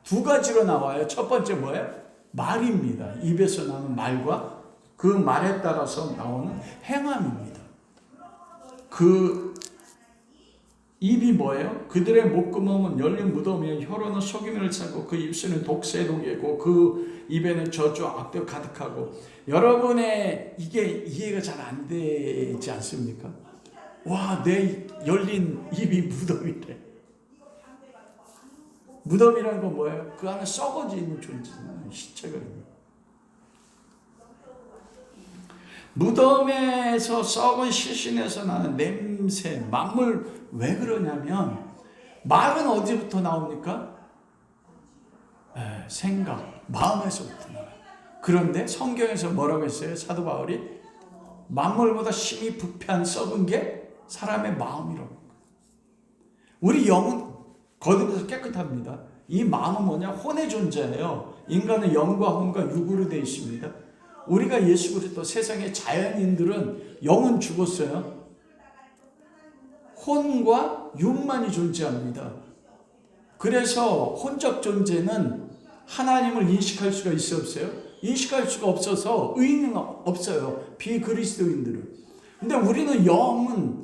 두 가지로 나와요. 첫 번째 뭐예요? 말입니다. 입에서 나오는 말과 그 말에 따라서 나오는 행함입니다. 그 입이 뭐예요? 그들의 목구멍은 열린 무덤이에요. 혀로는 속임을 찾고 그 입술은 독새의 독이고 그 입에는 저주 악도 가득하고. 여러분의 이게 이해가 잘 안 되지 않습니까? 와, 내 열린 입이 무덤이래. 무덤이라는 건 뭐예요? 그 안에 썩어져 있는 존재는 시체가 있는. 무덤에서 썩은 시신에서 나는 냄새, 만물. 왜 그러냐면 말은 어디부터 나옵니까? 생각, 마음에서부터 나와요. 그런데 성경에서 뭐라고 했어요? 사도 바울이 만물보다 심히 부패한 썩은 게 사람의 마음이라고. 우리 영은 거듭나서 깨끗합니다. 이 마음은 뭐냐? 혼의 존재예요. 인간은 영과 혼과 육으로 되어 있습니다. 우리가 예수 그리스도 세상의 자연인들은 영은 죽었어요. 혼과 육만이 존재합니다. 그래서 혼적 존재는 하나님을 인식할 수가 있어 없어요? 인식할 수가 없어서 의인은 없어요. 비그리스도인들은. 근데 우리는 영은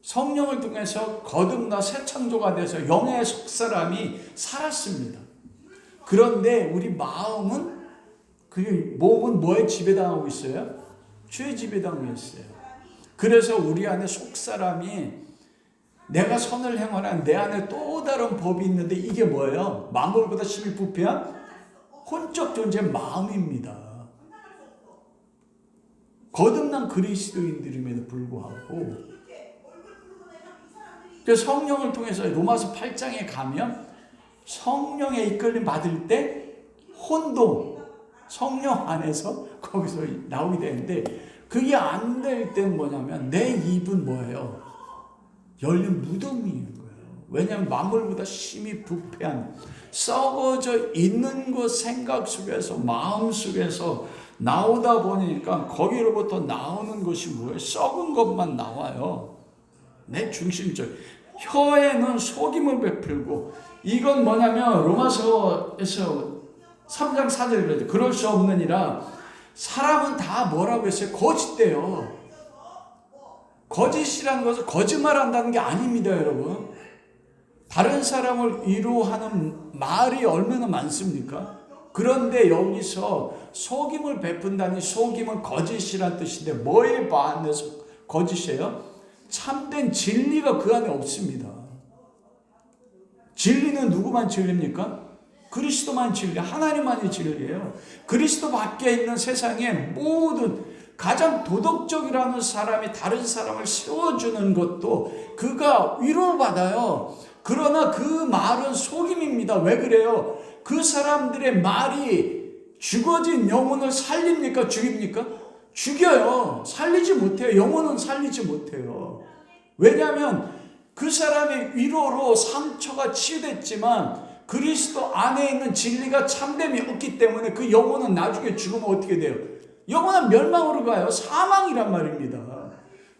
성령을 통해서 거듭나 새 창조가 돼서 영의 속사람이 살았습니다. 그런데 우리 마음은 그 몸은 뭐에 지배당하고 있어요? 죄에 지배당하고 있어요. 그래서 우리 안에 속사람이 내가 선을 행하라 내 안에 또 다른 법이 있는데 이게 뭐예요? 만물보다 심히 부패한 혼적 존재 마음입니다. 거듭난 그리스도인들임에도 불구하고 성령을 통해서 로마서 8장에 가면 성령의 이끌림 받을 때 혼도 성령 안에서 거기서 나오게 되는데 그게 안 될 때는 뭐냐면 내 입은 뭐예요? 열린 무덤인 거예요. 왜냐하면 만물보다 심히 부패한 썩어져 있는 것 생각 속에서 마음 속에서 나오다 보니까 거기로부터 나오는 것이 뭐예요? 썩은 것만 나와요. 내 중심적. 혀에는 속임을 베풀고, 이건 뭐냐면 로마서에서 3장 4절에 그러죠. 그럴 수 없느니라. 사람은 다 뭐라고 했어요? 거짓대요. 거짓이라는 것은 거짓말한다는 게 아닙니다, 여러분. 다른 사람을 위로하는 말이 얼마나 많습니까? 그런데 여기서 속임을 베푼다니, 속임은 거짓이란 뜻인데 뭐에 반해서 거짓이에요? 참된 진리가 그 안에 없습니다. 진리는 누구만 진리입니까? 그리스도만 진리, 하나님만이 진리예요. 그리스도 밖에 있는 세상에 모든 가장 도덕적이라는 사람이 다른 사람을 세워주는 것도 그가 위로를 받아요. 그러나 그 말은 속임입니다. 왜 그래요? 그 사람들의 말이 죽어진 영혼을 살립니까? 죽입니까? 죽여요. 살리지 못해요. 영혼은 살리지 못해요. 왜냐하면 그 사람의 위로로 상처가 치유됐지만 그리스도 안에 있는 진리가 참됨이 없기 때문에 그 영혼은 나중에 죽으면 어떻게 돼요? 영혼은 멸망으로 가요. 사망이란 말입니다.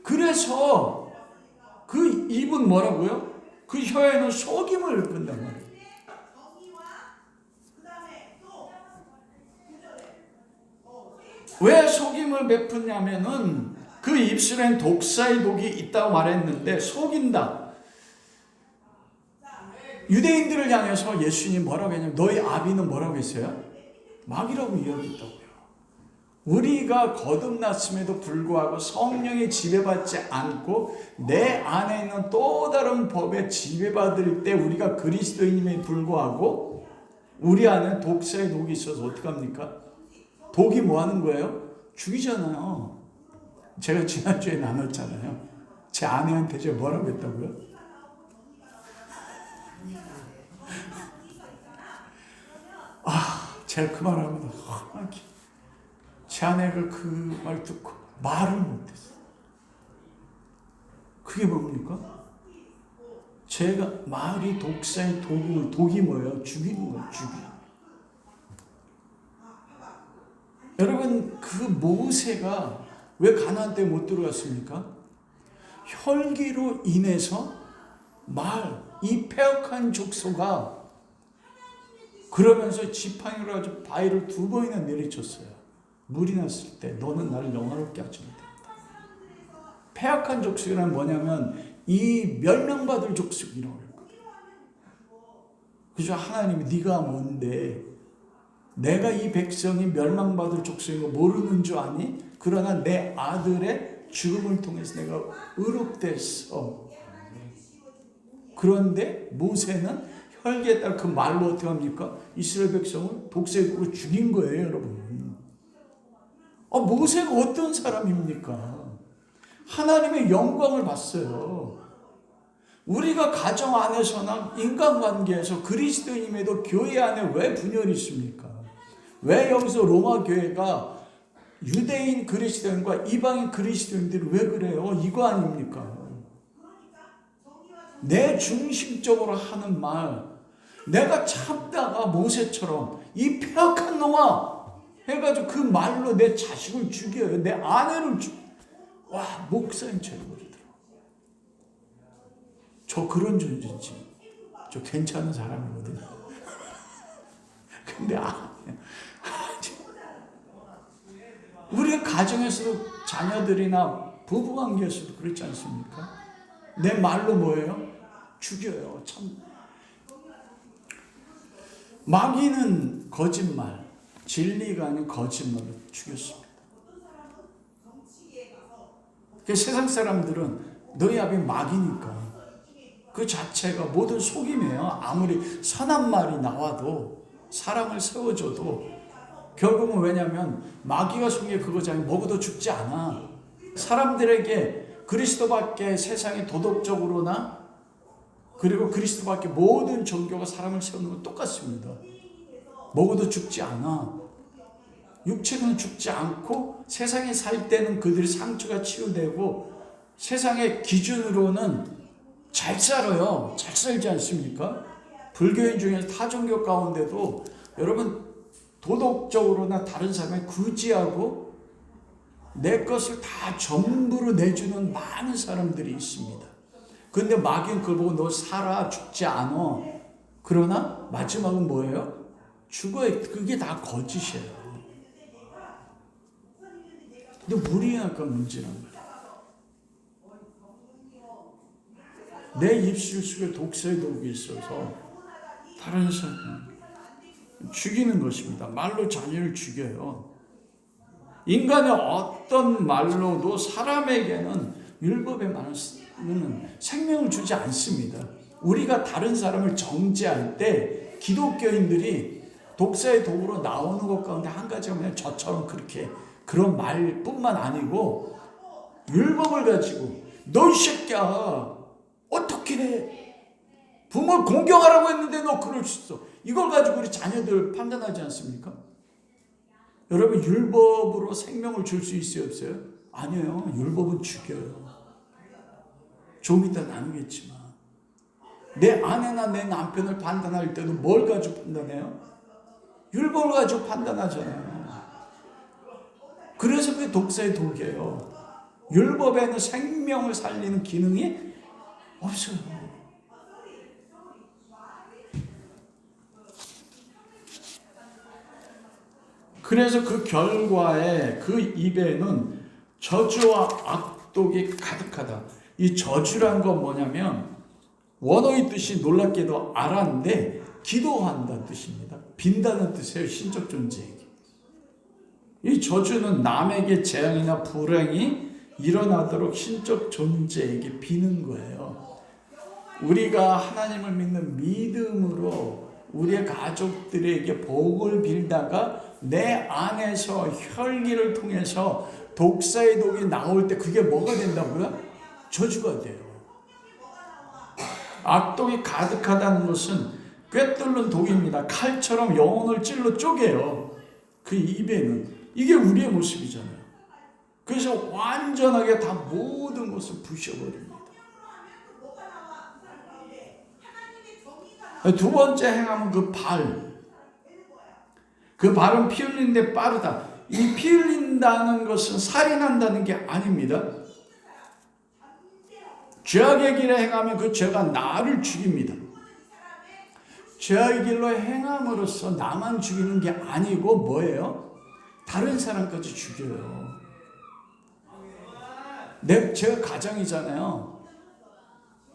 그래서 그 입은 뭐라고요? 그 혀에는 속임을 베푼단 말이에요. 왜 속임을 베푸냐면은 그 입술엔 독사의 독이 있다고 말했는데, 속인다. 유대인들을 향해서 예수님 뭐라고 했냐면 너희 아비는 뭐라고 했어요? 마귀라고 이야기했다고요. 우리가 거듭났음에도 불구하고 성령에 지배받지 않고 내 안에 있는 또 다른 법에 지배받을 때 우리가 그리스도인임에 불구하고 우리 안에 독사의 독이 있어서 어떡합니까? 독이 뭐 하는 거예요? 죽이잖아요. 제가 지난주에 나눴잖아요. 제 아내한테 제가 뭐라고 했다고요? 제가 그 말하면 제 아내가 그 말 듣고 말을 못했어요. 그게 뭡니까? 제가 말이 독사의 독이 뭐예요? 죽이는 거예요. 여러분, 그 모세가 왜 가나안 땅에 못 들어갔습니까? 혈기로 인해서 이 패역한 족속가 그러면서 지팡이로 가지고 바위를 2번이나 내리쳤어요. 물이 났을 때 너는 나를 영화롭게 하지 못한다. 패역한 족속이란 뭐냐면 이 멸망받을 족속이라고 했거든요. 그래서 하나님이 네가 뭔데 내가 이 백성이 멸망받을 족속인 거 모르는 줄 아니? 그러나 내 아들의 죽음을 통해서 내가 의롭됐어. 그런데 모세는 혈기에 따라 그 말로 어떻게 합니까? 이스라엘 백성을 독세국으로 죽인 거예요, 여러분. 모세가 어떤 사람입니까? 하나님의 영광을 봤어요. 우리가 가정 안에서나 인간관계에서 그리스도인임에도 교회 안에 왜 분열이 있습니까? 왜 여기서 로마 교회가 유대인 그리스도인과 이방인 그리스도인들이 왜 그래요? 이거 아닙니까? 내 중심적으로 하는 말, 내가 참다가 모세처럼 이 폐역한 놈아 해가지고 그 말로 내 자식을 죽여요. 내 아내를 목사님 쳐버리더라고. 저 그런 존재지. 저 괜찮은 사람이거든요. 근데 우리가 가정에서도 자녀들이나 부부관계에서도 그렇지 않습니까? 내 말로 뭐예요? 죽여요. 참. 마귀는 거짓말, 진리가 아닌 거짓말로 죽였습니다. 세상 사람들은 너희 아비 마귀니까 그 자체가 모든 속임이에요. 아무리 선한 말이 나와도 사랑을 세워줘도 결국은 왜냐하면 마귀가 속에 그거잖아요. 먹어도 죽지 않아. 사람들에게 그리스도밖에 세상에 도덕적으로나 그리고 그리스도밖에 모든 종교가 사람을 세우는 건 똑같습니다. 먹어도 죽지 않아. 육체는 죽지 않고 세상에 살 때는 그들의 상처가 치유되고 세상의 기준으로는 잘 살아요. 잘 살지 않습니까? 불교인 중에서 타 종교 가운데도 여러분 도덕적으로나 다른 사람을 구제하고 내 것을 다 전부로 내주는 많은 사람들이 있습니다. 그런데 마귀는 그걸 보고 너 살아 죽지 않아. 그러나 마지막은 뭐예요? 죽어요. 그게 다 거짓이에요. 근데 우리가 문제는 내 입술 속에 독사의 독이 있어서 다른 사람 죽이는 것입니다. 말로 자녀를 죽여요. 인간의 어떤 말로도 사람에게는 율법에 많은 생명을 주지 않습니다. 우리가 다른 사람을 정죄할 때 기독교인들이 독사의 독으로 나오는 것 가운데 한 가지가 그냥 저처럼 그렇게 그런 말뿐만 아니고 율법을 가지고 너 이 새끼야 어떻게 해? 부모를 공경하라고 했는데 너 그럴 수 있어. 이걸 가지고 우리 자녀들 판단하지 않습니까? 여러분 율법으로 생명을 줄 수 있어요 없어요? 아니에요. 율법은 죽여요. 좀 이따 나누겠지만 내 아내나 내 남편을 판단할 때도 뭘 가지고 판단해요? 율법을 가지고 판단하잖아요. 그래서 그게 독사의 독이에요. 율법에는 생명을 살리는 기능이 없어요. 그래서 그 결과에 그 입에는 저주와 악독이 가득하다. 이 저주란 건 뭐냐면 원어의 뜻이 놀랍게도 아란데 기도한다는 뜻입니다. 빈다는 뜻이에요. 신적 존재에게. 이 저주는 남에게 재앙이나 불행이 일어나도록 신적 존재에게 비는 거예요. 우리가 하나님을 믿는 믿음으로 우리의 가족들에게 복을 빌다가 내 안에서 혈기를 통해서 독사의 독이 나올 때 그게 뭐가 된다고요? 저주가 돼요. 악독이 가득하다는 것은 꿰뚫는 독입니다. 칼처럼 영혼을 찔러 쪼개요. 그 입에는. 이게 우리의 모습이잖아요. 그래서 완전하게 다 모든 것을 부셔버립니다. 두 번째 행함은 그 발. 그 발은 피 흘리는데 빠르다. 이 피 흘린다는 것은 살인한다는 게 아닙니다. 죄악의 길에 행하면 그 죄가 나를 죽입니다. 죄악의 길로 행함으로써 나만 죽이는 게 아니고 뭐예요? 다른 사람까지 죽여요. 제가 가장이잖아요.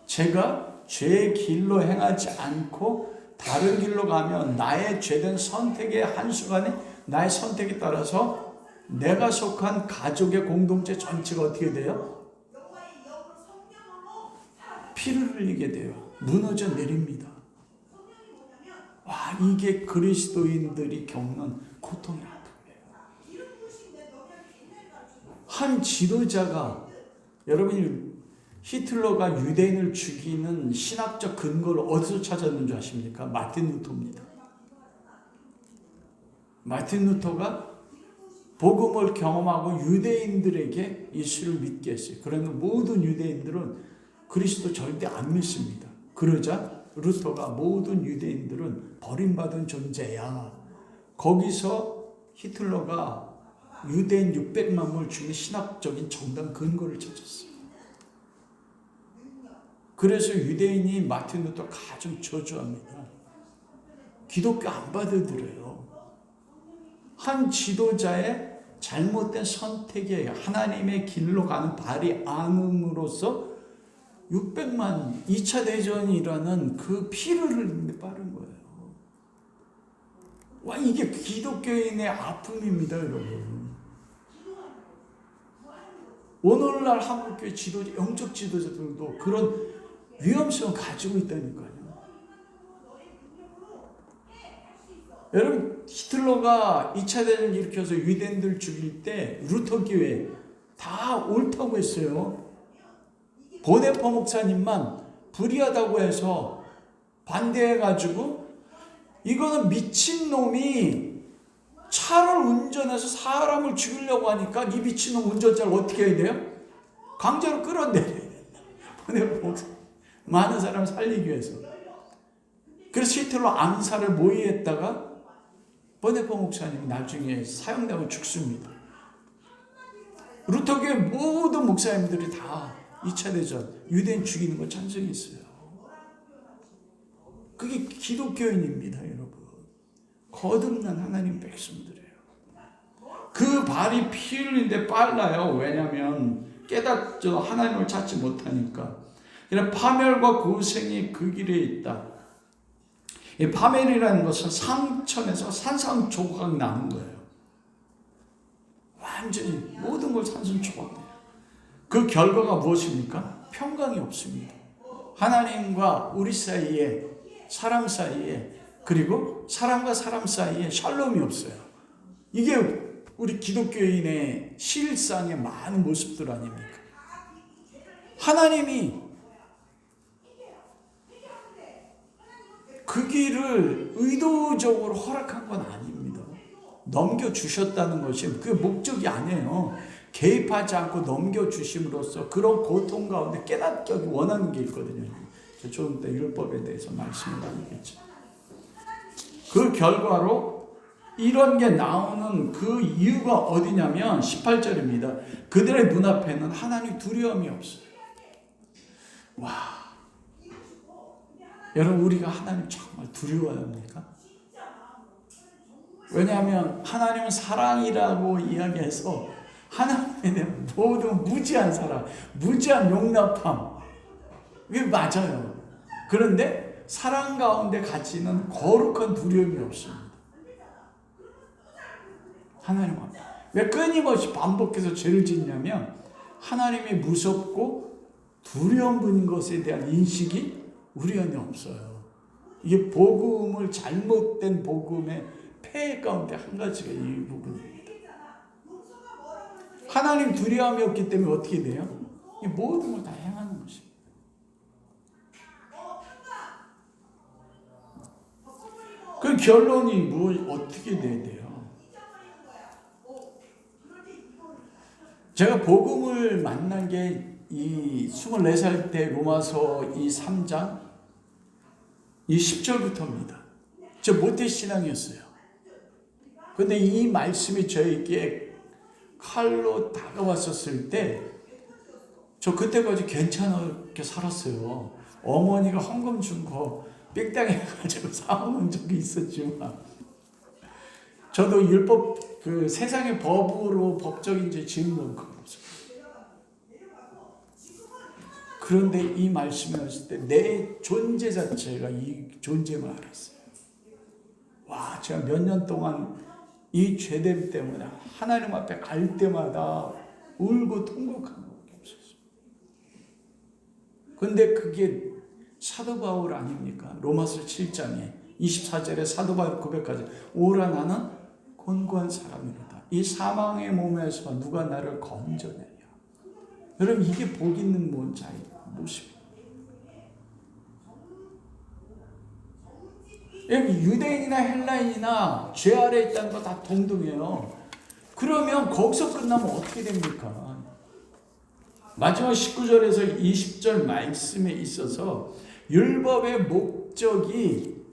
제가 죄의 길로 행하지 않고 다른 길로 가면 나의 죄된 선택의 한순간에 나의 선택에 따라서 내가 속한 가족의 공동체 전체가 어떻게 돼요? 피를 흘리게 돼요. 무너져 내립니다. 와, 이게 그리스도인들이 겪는 고통의 아픔이에요. 한 지도자가 여러분이 히틀러가 유대인을 죽이는 신학적 근거를 어디서 찾았는 줄 아십니까? 마틴 루터입니다. 마틴 루터가 복음을 경험하고 유대인들에게 예수를 믿게 했어요. 그러면 모든 유대인들은 그리스도 절대 안 믿습니다. 그러자 루터가 모든 유대인들은 버림받은 존재야. 거기서 히틀러가 유대인 600만 명을 죽인 신학적인 정당 근거를 찾았어요. 그래서 유대인이 마틴 루터 가장 저주합니다. 기독교 안 받아들여요. 한 지도자의 잘못된 선택에 하나님의 길로 가는 발이 아님으로써 600만 2차 대전이라는 그 피를 흘리는데 빠른 거예요. 와, 이게 기독교인의 아픔입니다, 여러분. 오늘날 한국교회 지도자, 영적 지도자들도 그런 위험성을 가지고 있다니까요. 여러분, 히틀러가 2차 대전을 일으켜서 유대인들 죽일 때 루터 교회 다 옳다고 했어요. 보네퍼 목사님만 불의하다고 해서 반대해가지고 이거는 미친놈이 차를 운전해서 사람을 죽이려고 하니까 이 미친놈 운전자를 어떻게 해야 돼요? 강제로 끌어내려야 된다. 보네퍼 목사 많은 사람을 살리기 위해서. 그래서 히틀러 암살을 모의했다가 버네포 목사님이 나중에 사형당하고 죽습니다. 루터교회 모든 목사님들이 다 2차 대전 유대인 죽이는 거 찬성했어요. 그게 기독교인입니다, 여러분. 거듭난 하나님 백성들이에요. 그 발이 피 흘리는데 빨라요. 왜냐하면 깨닫죠. 하나님을 찾지 못하니까. 그냥 파멸과 고생이 그 길에 있다. 이 파멸이라는 것은 상천에서 산산조각 나는 거예요. 완전히 모든 걸 산산조각내요. 그 결과가 무엇입니까? 평강이 없습니다. 하나님과 우리 사이에, 사람 사이에, 그리고 사람과 사람 사이에 샬롬이 없어요. 이게 우리 기독교인의 실상의 많은 모습들 아닙니까? 하나님이 그 길을 의도적으로 허락한 건 아닙니다. 넘겨주셨다는 것이 그 목적이 아니에요. 개입하지 않고 넘겨주심으로써 그런 고통 가운데 깨닫기 원하는 게 있거든요. 좀 이따 율법에 대해서 말씀을 나누겠죠. 그 결과로 이런 게 나오는 그 이유가 어디냐면 18절입니다. 그들의 눈앞에는 하나님 두려움이 없어요. 와, 여러분 우리가 하나님 정말 두려워야 합니까? 왜냐하면 하나님은 사랑이라고 이야기해서 하나님에 대한 모든 무지한 사랑, 무지한 용납함, 이게 맞아요. 그런데 사랑 가운데 가지는 거룩한 두려움이 없습니다. 하나님 앞에 왜 끊임없이 반복해서 죄를 짓냐면 하나님이 무섭고 두려운 분인 것에 대한 인식이 우리 안에 없어요. 이게 복음을 잘못된 복음의 폐해 가운데 한 가지가 이 부분입니다. 하나님 두려움이 없기 때문에 어떻게 돼요? 이 모든 걸 다 행하는 것입니다. 그 결론이 어떻게 돼야 돼요? 제가 복음을 만난 게 이 24살 때 로마서 이 3장 이 10절부터입니다. 저 모태 신앙이었어요. 근데 이 말씀이 저에게 칼로 다가왔었을 때 저 그때까지 괜찮게 살았어요. 어머니가 헌금 준 거 삑당해가지고 사오는 적이 있었지만 저도 율법 그 세상의 법으로 법적인 죄 지은 건 없어요. 그런데 이 말씀을 하실 때 내 존재 자체가 이 존재를 알았어요. 와, 제가 몇 년 동안 이 죄됨 때문에 하나님 앞에 갈 때마다 울고 통곡한 것밖에 없었어요. 근데 그게 사도 바울 아닙니까? 로마서 7장에 24절에 사도 바울 고백하죠. 오라 나는 곤고한 사람이로다. 이 사망의 몸에서 누가 나를 건져내냐. 여러분 이게 복 있는 모습입니다. 유대인이나 헬라인이나 죄 아래 있다는 거 다 동등해요. 그러면 거기서 끝나면 어떻게 됩니까? 마지막 19절에서 20절 말씀에 있어서 율법의 목적이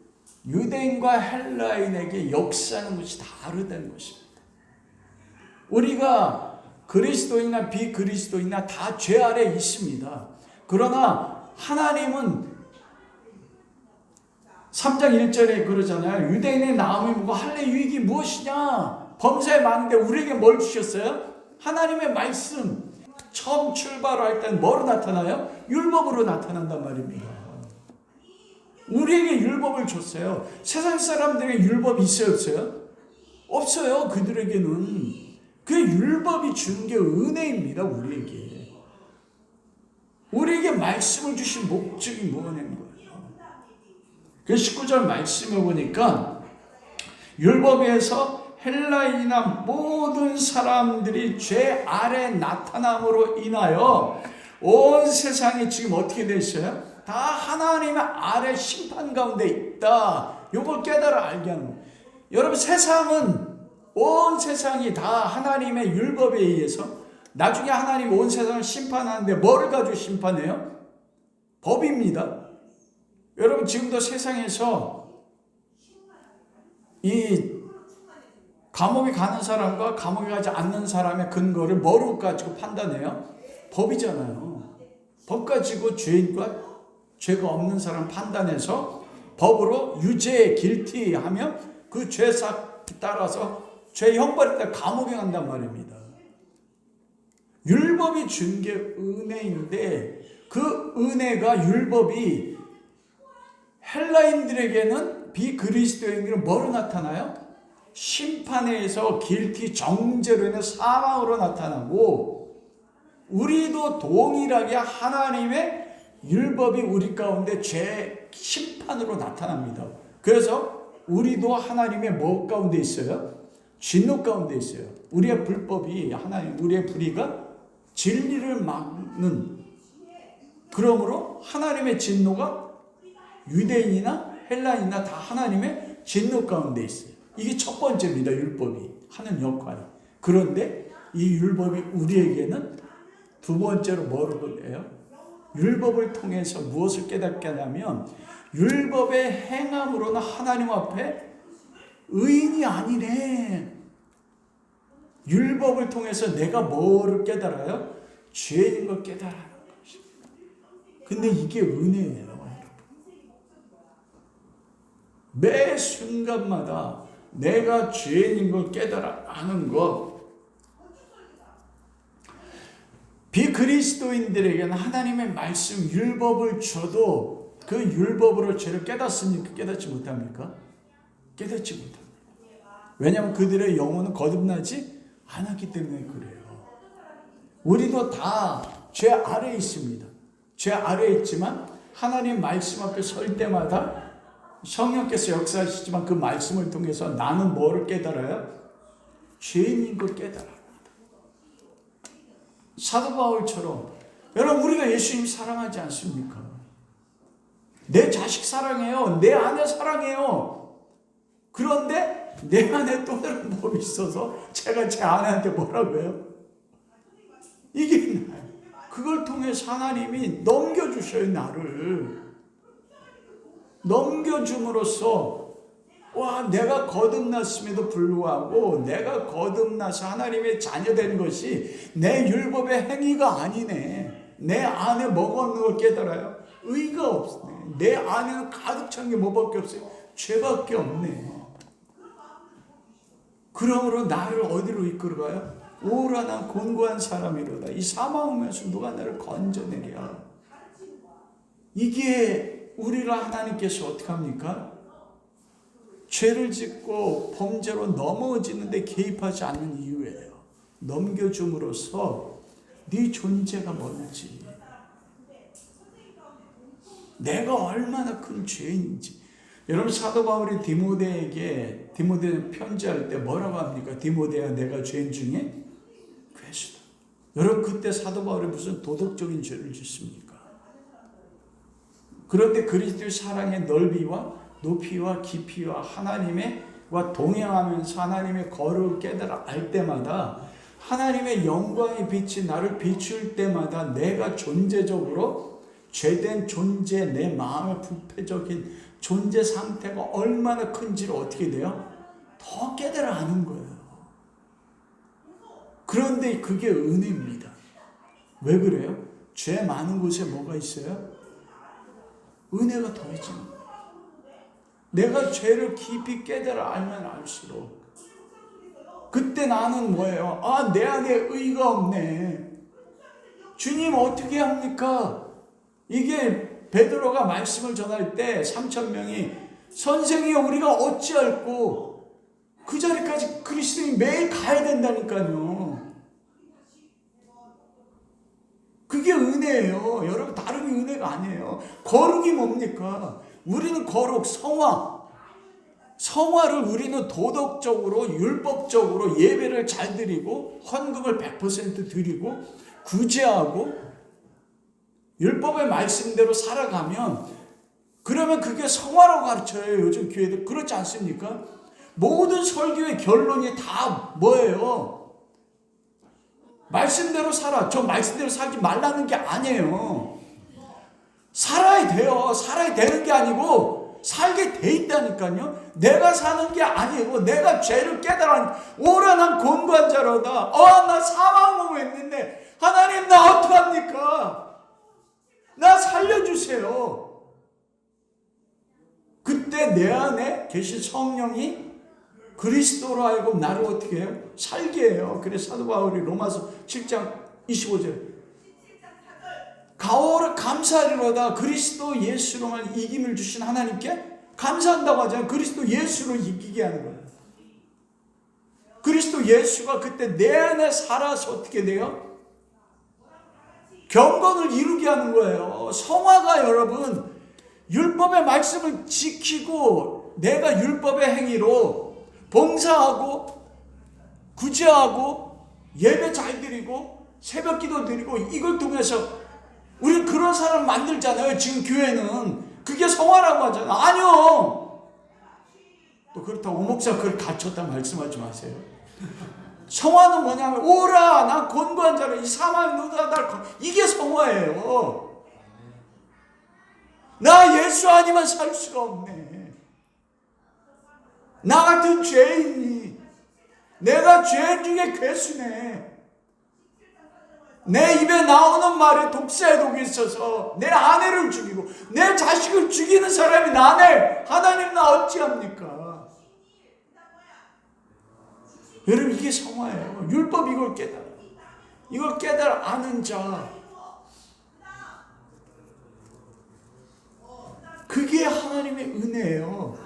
유대인과 헬라인에게 역사하는 것이 다르다는 것입니다. 우리가 그리스도인이나 비그리스도인이나 다 죄 아래 있습니다. 그러나 하나님은 3장 1절에 그러잖아요. 유대인의 나음이 뭐고 할례 유익이 무엇이냐? 범사에 많은데 우리에게 뭘 주셨어요? 하나님의 말씀. 처음 출발할 때는 뭐로 나타나요? 율법으로 나타난단 말입니다. 우리에게 율법을 줬어요. 세상 사람들에게 율법이 있어요, 없어요? 없어요. 그들에게는. 그 율법이 주는 게 은혜입니다. 우리에게 말씀을 주신 목적이 뭐냐는 거예요. 그 19절 말씀해 보니까 율법에서 헬라인이나 모든 사람들이 죄 아래 나타남으로 인하여 온 세상이 지금 어떻게 돼 있어요? 다 하나님의 아래 심판 가운데 있다. 이걸 깨달아 알게 하는 거예요. 여러분 온 세상이 다 하나님의 율법에 의해서 나중에 하나님 온 세상을 심판하는데 뭐를 가지고 심판해요? 법입니다. 여러분 지금도 세상에서 이 감옥에 가는 사람과 감옥에 가지 않는 사람의 근거를 뭐로 가지고 판단해요? 법이잖아요. 법 가지고 죄인과 죄가 없는 사람 판단해서 법으로 유죄 길티 하면 그 죄사 따라서 죄 형벌에 따라 감옥에 간단 말입니다. 율법이 준 게 은혜인데 그 은혜가 율법이 헬라인들에게는 비그리스도인들은 뭐로 나타나요? 심판에 의해서 길티 정죄로 인해 사망으로 나타나고 우리도 동일하게 하나님의 율법이 우리 가운데 죄 심판으로 나타납니다. 그래서 우리도 하나님의 뭐 가운데 있어요? 진노 가운데 있어요. 우리의 불법이 하나님 우리의 불의가 진리를 막는 그러므로 하나님의 진노가 유대인이나 헬라인이나 다 하나님의 진노 가운데 있어요. 이게 첫 번째입니다. 율법이 하는 역할이. 그런데 이 율법이 우리에게는 두 번째로 뭐를 해요? 율법을 통해서 무엇을 깨닫게 하냐면 율법의 행함으로는 하나님 앞에 의인이 아니네. 율법을 통해서 내가 뭐를 깨달아요? 죄인 걸 깨달아요. 근데 이게 은혜예요. 매 순간마다 내가 죄인인 걸 깨달아 아는 것. 비그리스도인들에게는 하나님의 말씀 율법을 줘도 그 율법으로 죄를 깨닫습니까? 깨닫지 못합니까? 깨닫지 못합니다. 왜냐하면 그들의 영혼은 거듭나지 않았기 때문에 그래요. 우리도 다 죄 아래에 있습니다. 죄 아래에 있지만 하나님 말씀 앞에 설 때마다 성령께서 역사하시지만 그 말씀을 통해서 나는 뭐를 깨달아요? 죄인인 걸 깨달아요. 사도 바울처럼 여러분 우리가 예수님 사랑하지 않습니까? 내 자식 사랑해요. 내 아내 사랑해요. 그런데 내 안에 또 다른 법이 있어서 제가 제 아내한테 뭐라고 해요? 이게 나요. 그걸 통해서 하나님이 넘겨주셔요. 나를 넘겨줌으로써 와 내가 거듭났음에도 불구하고 내가 거듭나서 하나님의 자녀된 것이 내 율법의 행위가 아니네. 내 안에 뭐가 없는 걸 깨달아요? 의가 없네. 내 안에는 가득 찬 게 뭐밖에 없어요? 죄밖에 없네. 그러므로 나를 어디로 이끌어가요? 오라난 곤고한 사람이로다. 이 사망하면서 누가 나를 건져내랴. 이게 우리를 하나님께서 어떻게 합니까? 죄를 짓고 범죄로 넘어지는데 개입하지 않는 이유예요. 넘겨줌으로써 네 존재가 뭔지, 내가 얼마나 큰 죄인인지. 여러분 사도 바울이 디모데에게 편지할 때 뭐라고 합니까? 디모데야 내가 죄인 중에 괴수다. 여러분 그때 사도 바울이 무슨 도덕적인 죄를 짓습니까? 그런데 그리스도의 사랑의 넓이와 높이와 깊이와 하나님과 동행하면서 하나님의 거룩을 깨달아 알 때마다 하나님의 영광의 빛이 나를 비출 때마다 내가 존재적으로 죄된 존재, 내 마음의 부패적인 존재 상태가 얼마나 큰지를 어떻게 돼요? 더 깨달아 아는 거예요. 그런데 그게 은혜입니다. 왜 그래요? 죄 많은 곳에 뭐가 있어요? 은혜가 더해지는 거예요. 내가 죄를 깊이 깨달아 알면 알수록 그때 나는 뭐예요? 아, 내 안에 의가 없네. 주님 어떻게 합니까? 이게 베드로가 말씀을 전할 때 3,000명이 선생이여 우리가 어찌할꼬 그 자리까지 그리스도인이 매일 가야 된다니까요. 그게 은혜예요. 여러분 다름이 은혜가 아니에요. 거룩이 뭡니까? 우리는 거룩, 성화를 우리는 도덕적으로 율법적으로 예배를 잘 드리고 헌금을 100% 드리고 구제하고 율법의 말씀대로 살아가면 그러면 그게 성화라고 가르쳐요. 요즘 교회들 그렇지 않습니까? 모든 설교의 결론이 다 뭐예요? 말씀대로 살아. 저 말씀대로 살지 말라는 게 아니에요. 살아야 돼요. 살아야 되는 게 아니고 살게 돼 있다니까요. 내가 사는 게 아니고 내가 죄를 깨달아 오라 난 곤고한 자로다. 나 사망을 했는데 하나님 나 어떡합니까? 나 살려주세요. 그때 내 안에 계신 성령이 그리스도로 하여금 나를 어떻게 해요? 살게 해요. 그래서 사도 바울이 로마서 7장 25절 가오를 감사하리로다. 그리스도 예수로만 이김을 주신 하나님께 감사한다고 하잖아요. 그리스도 예수로 이기게 하는 거예요. 그리스도 예수가 그때 내 안에 살아서 어떻게 돼요? 경건을 이루게 하는 거예요. 성화가 여러분 율법의 말씀을 지키고 내가 율법의 행위로 봉사하고 구제하고 예배 잘 드리고 새벽 기도 드리고 이걸 통해서 우리는 그런 사람 만들잖아요. 지금 교회는 그게 성화라고 하잖아요. 아니요. 또 그렇다고 오목사 그걸 갖췄다 말씀하지 마세요. 성화는 뭐냐면 오라 난 곤고한 자로 이 사망 누가 날 이게 성화예요. 나 예수 아니면 살 수가 없네. 나 같은 죄인이 내가 죄 중에 괴수네. 내 입에 나오는 말에 독사의 독이 있어서 내 아내를 죽이고 내 자식을 죽이는 사람이 나네. 하나님 나 어찌합니까? 여러분 이게 성화예요. 율법 이걸 깨달아. 이걸 깨달아 아는 자. 그게 하나님의 은혜예요.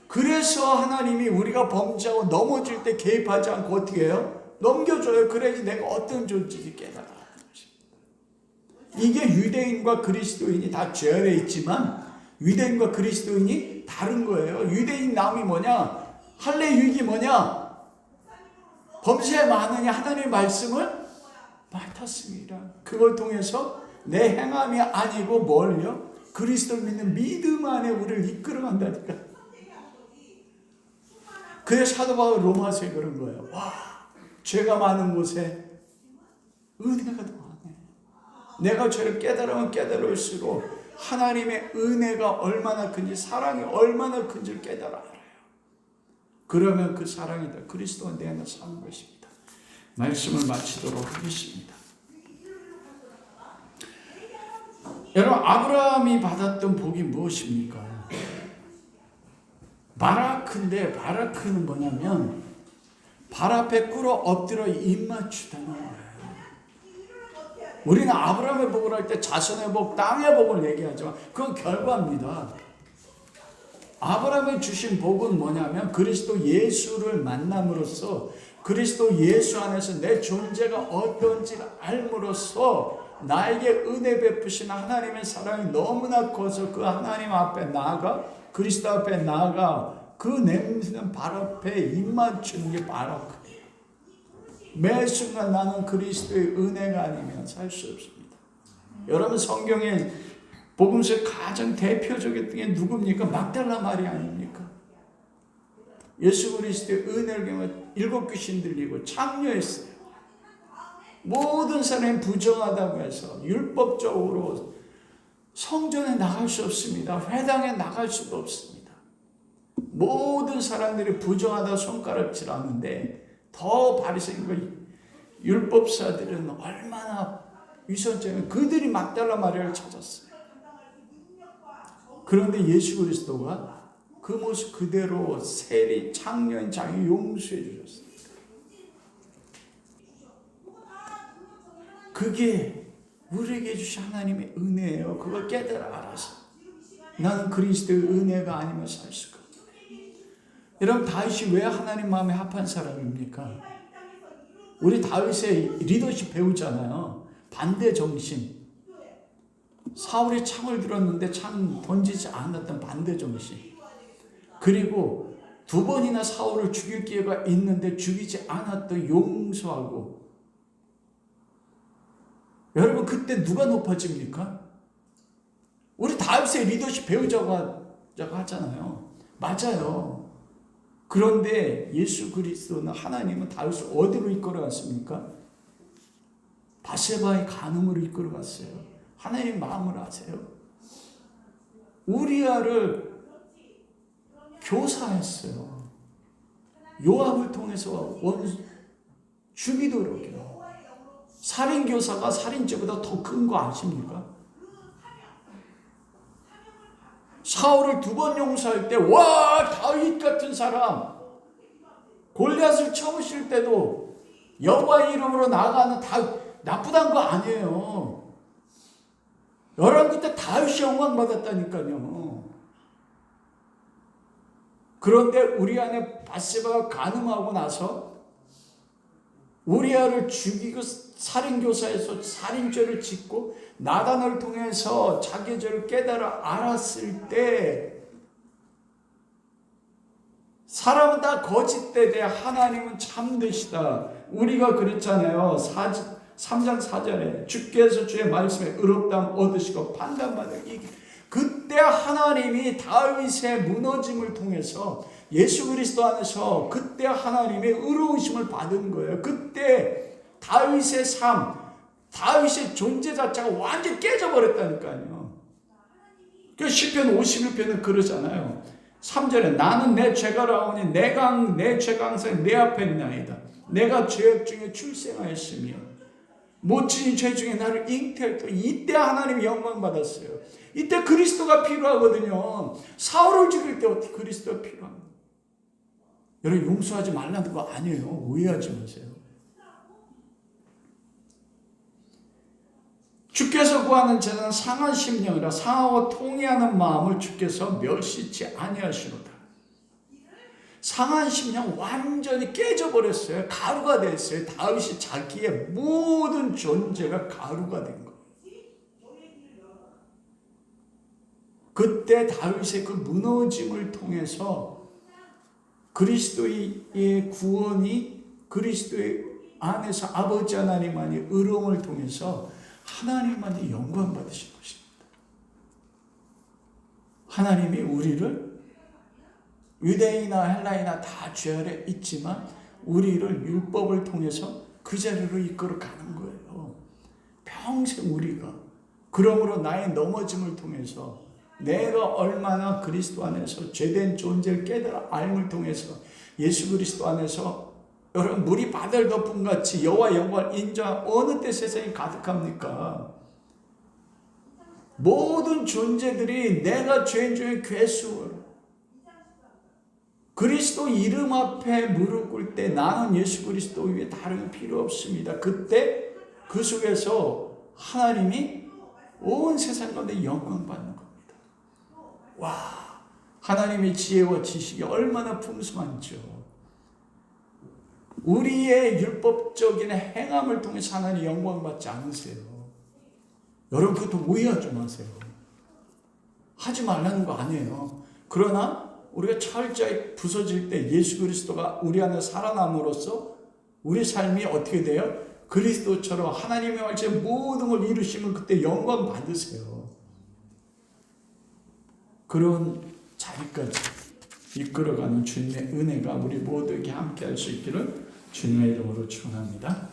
그래서 하나님이 우리가 범죄하고 넘어질 때 개입하지 않고 어떻게 해요? 넘겨줘요. 그래야지 내가 어떤 존재인지 깨달아. 이게 유대인과 그리스도인이 다 죄 아래 있지만 유대인과 그리스도인이 다른 거예요. 유대인 남이 뭐냐? 할례 유익이 뭐냐? 범죄 많으니 하나님의 말씀을 맡았습니다. 그걸 통해서 내 행함이 아니고 뭘요? 그리스도를 믿는 믿음 안에 우리를 이끌어간다니까. 그래서 사도 바울 로마서에 그런 거예요. 와, 죄가 많은 곳에 은혜가 더 많네. 내가 죄를 깨달으면 깨달을수록 하나님의 은혜가 얼마나 큰지 사랑이 얼마나 큰지를 깨달아 알아요. 그러면 그 사랑이다. 그리스도가 내 안에 사는 것입니다. 말씀을 마치도록 하겠습니다. 여러분 아브라함이 받았던 복이 무엇입니까? 바라크인데 바라크는 뭐냐면 발 앞에 꿇어 엎드려 입 맞추다는 거예요. 우리는 아브라함의 복을 할 때 자손의 복, 땅의 복을 얘기하지만 그건 결과입니다. 아브라함이 주신 복은 뭐냐면 그리스도 예수를 만남으로써 그리스도 예수 안에서 내 존재가 어떤지를 알므로써 나에게 은혜 베푸신 하나님의 사랑이 너무나 커서 그 하나님 앞에 나아가 그리스도 앞에 나아가 그 냄새는 발 앞에 입 맞추는 게 바라크예요. 매 순간 나는 그리스도의 은혜가 아니면 살 수 없습니다. 여러분 성경에 복음서의 가장 대표적인 게 누굽니까? 막달라 마리아 아닙니까? 예수 그리스도의 은혜를 경험해 7 귀신 들리고 창녀했어요. 모든 사람이 부정하다고 해서 율법적으로 성전에 나갈 수 없습니다. 회당에 나갈 수도 없습니다. 모든 사람들이 부정하다 손가락질하는데 더 바리새인과 율법사들은 얼마나 위선적인 그들이 막달라 마리아를 찾았어요. 그런데 예수 그리스도가 그 모습 그대로 세리 창녀인 자기 용서해 주셨습니다. 그게 우리에게 주신 하나님의 은혜예요. 그걸 깨달아 알아서 나는 그리스도의 은혜가 아니면 살 수가 없어요. 여러분 다윗이 왜 하나님 마음에 합한 사람입니까? 우리 다윗의 리더십 배우잖아요. 반대 정신. 사울이 창을 들었는데 창 던지지 않았던 반대 정신. 그리고 2번이나 사울을 죽일 기회가 있는데 죽이지 않았던 용서하고. 여러분 그때 누가 높아집니까? 우리 다윗의 리더십 배우자고 하잖아요. 맞아요. 그런데 예수 그리스도는 하나님은 다윗을 어디로 이끌어갔습니까? 바세바의 간음으로 이끌어갔어요. 하나님 마음을 아세요? 우리아를 교사했어요. 요압을 통해서 죽이도록요. 살인교사가 살인죄보다 더 큰 거 아십니까? 사울을 2번 용서할 때, 와, 다윗 같은 사람, 골리앗을 쳐부실 때도 여호와의 이름으로 나아가는 다윗, 나쁘다는 거 아니에요. 여러분, 그때 다윗이 영광받았다니까요. 그런데 우리 안에 밧세바가 간음하고 나서 우리아를 죽이고 살인교사에서 살인죄를 짓고 나단을 통해서 자기의 죄를 깨달아 알았을 때 사람은 다 거짓되되 하나님은 참되시다. 우리가 그랬잖아요. 3장 4절에 주께서 주의 말씀에 의롭다함 얻으시고 판단받으기. 그때 하나님이 다윗의 무너짐을 통해서 예수 그리스도 안에서 그때 하나님의 의로우심을 받은 거예요. 그때 다윗의 삶, 다윗의 존재 자체가 완전히 깨져버렸다니까요. 그 시편 51편은 그러잖아요. 3절에 나는 내 죄가 라오니 내 죄가 항상 내 앞에 있나이다. 내가 죄악 중에 출생하였으며 모친이 죄 중에 나를 잉태할 때 이때 하나님이 영광 받았어요. 이때 그리스도가 필요하거든요. 사울을 죽일 때 어떻게 그리스도가 필요합니다. 여러분 용서하지 말라는 거 아니에요. 오해하지 마세요. 주께서 구하는 자는 상한 심령이라 상하고 통회하는 마음을 주께서 멸시치 아니하시노다. 상한 심령 완전히 깨져버렸어요. 가루가 됐어요. 다윗이 자기의 모든 존재가 가루가 된 거예요. 그때 다윗의 그 무너짐을 통해서 그리스도의 구원이 그리스도의 안에서 아버지 하나님만의 의로움을 통해서 하나님만의 영광 받으신 것입니다. 하나님이 우리를 유대인이나 헬라인이나 다 죄 아래 있지만 우리를 율법을 통해서 그 자리로 이끌어 가는 거예요. 평생 우리가 그러므로 나의 넘어짐을 통해서 내가 얼마나 그리스도 안에서 죄된 존재를 깨달아 알을 통해서 예수 그리스도 안에서 여러분 물이 바다를 덮은 같이 여호와 영광을 인정한 어느 때 세상이 가득합니까? 모든 존재들이 내가 죄인 중에 괴수로 그리스도 이름 앞에 무릎 꿇을 때 나는 예수 그리스도 위에 다른 필요 없습니다. 그때 그 속에서 하나님이 온 세상 가운데 영광 받는 겁니다. 와, 하나님의 지혜와 지식이 얼마나 풍성한지요. 우리의 율법적인 행함을 통해서 하나님 영광 받지 않으세요. 여러분 그것도 오해하지 마세요. 하지 말라는 거 아니에요. 그러나 우리가 철저히 부서질 때 예수 그리스도가 우리 안에 살아남으로써 우리 삶이 어떻게 돼요? 그리스도처럼 하나님의 말씀에 모든 걸 이루시면 그때 영광 받으세요. 그런 자리까지 이끌어가는 주님의 은혜가 우리 모두에게 함께 할 수 있기를 주님의 이름으로 축원합니다.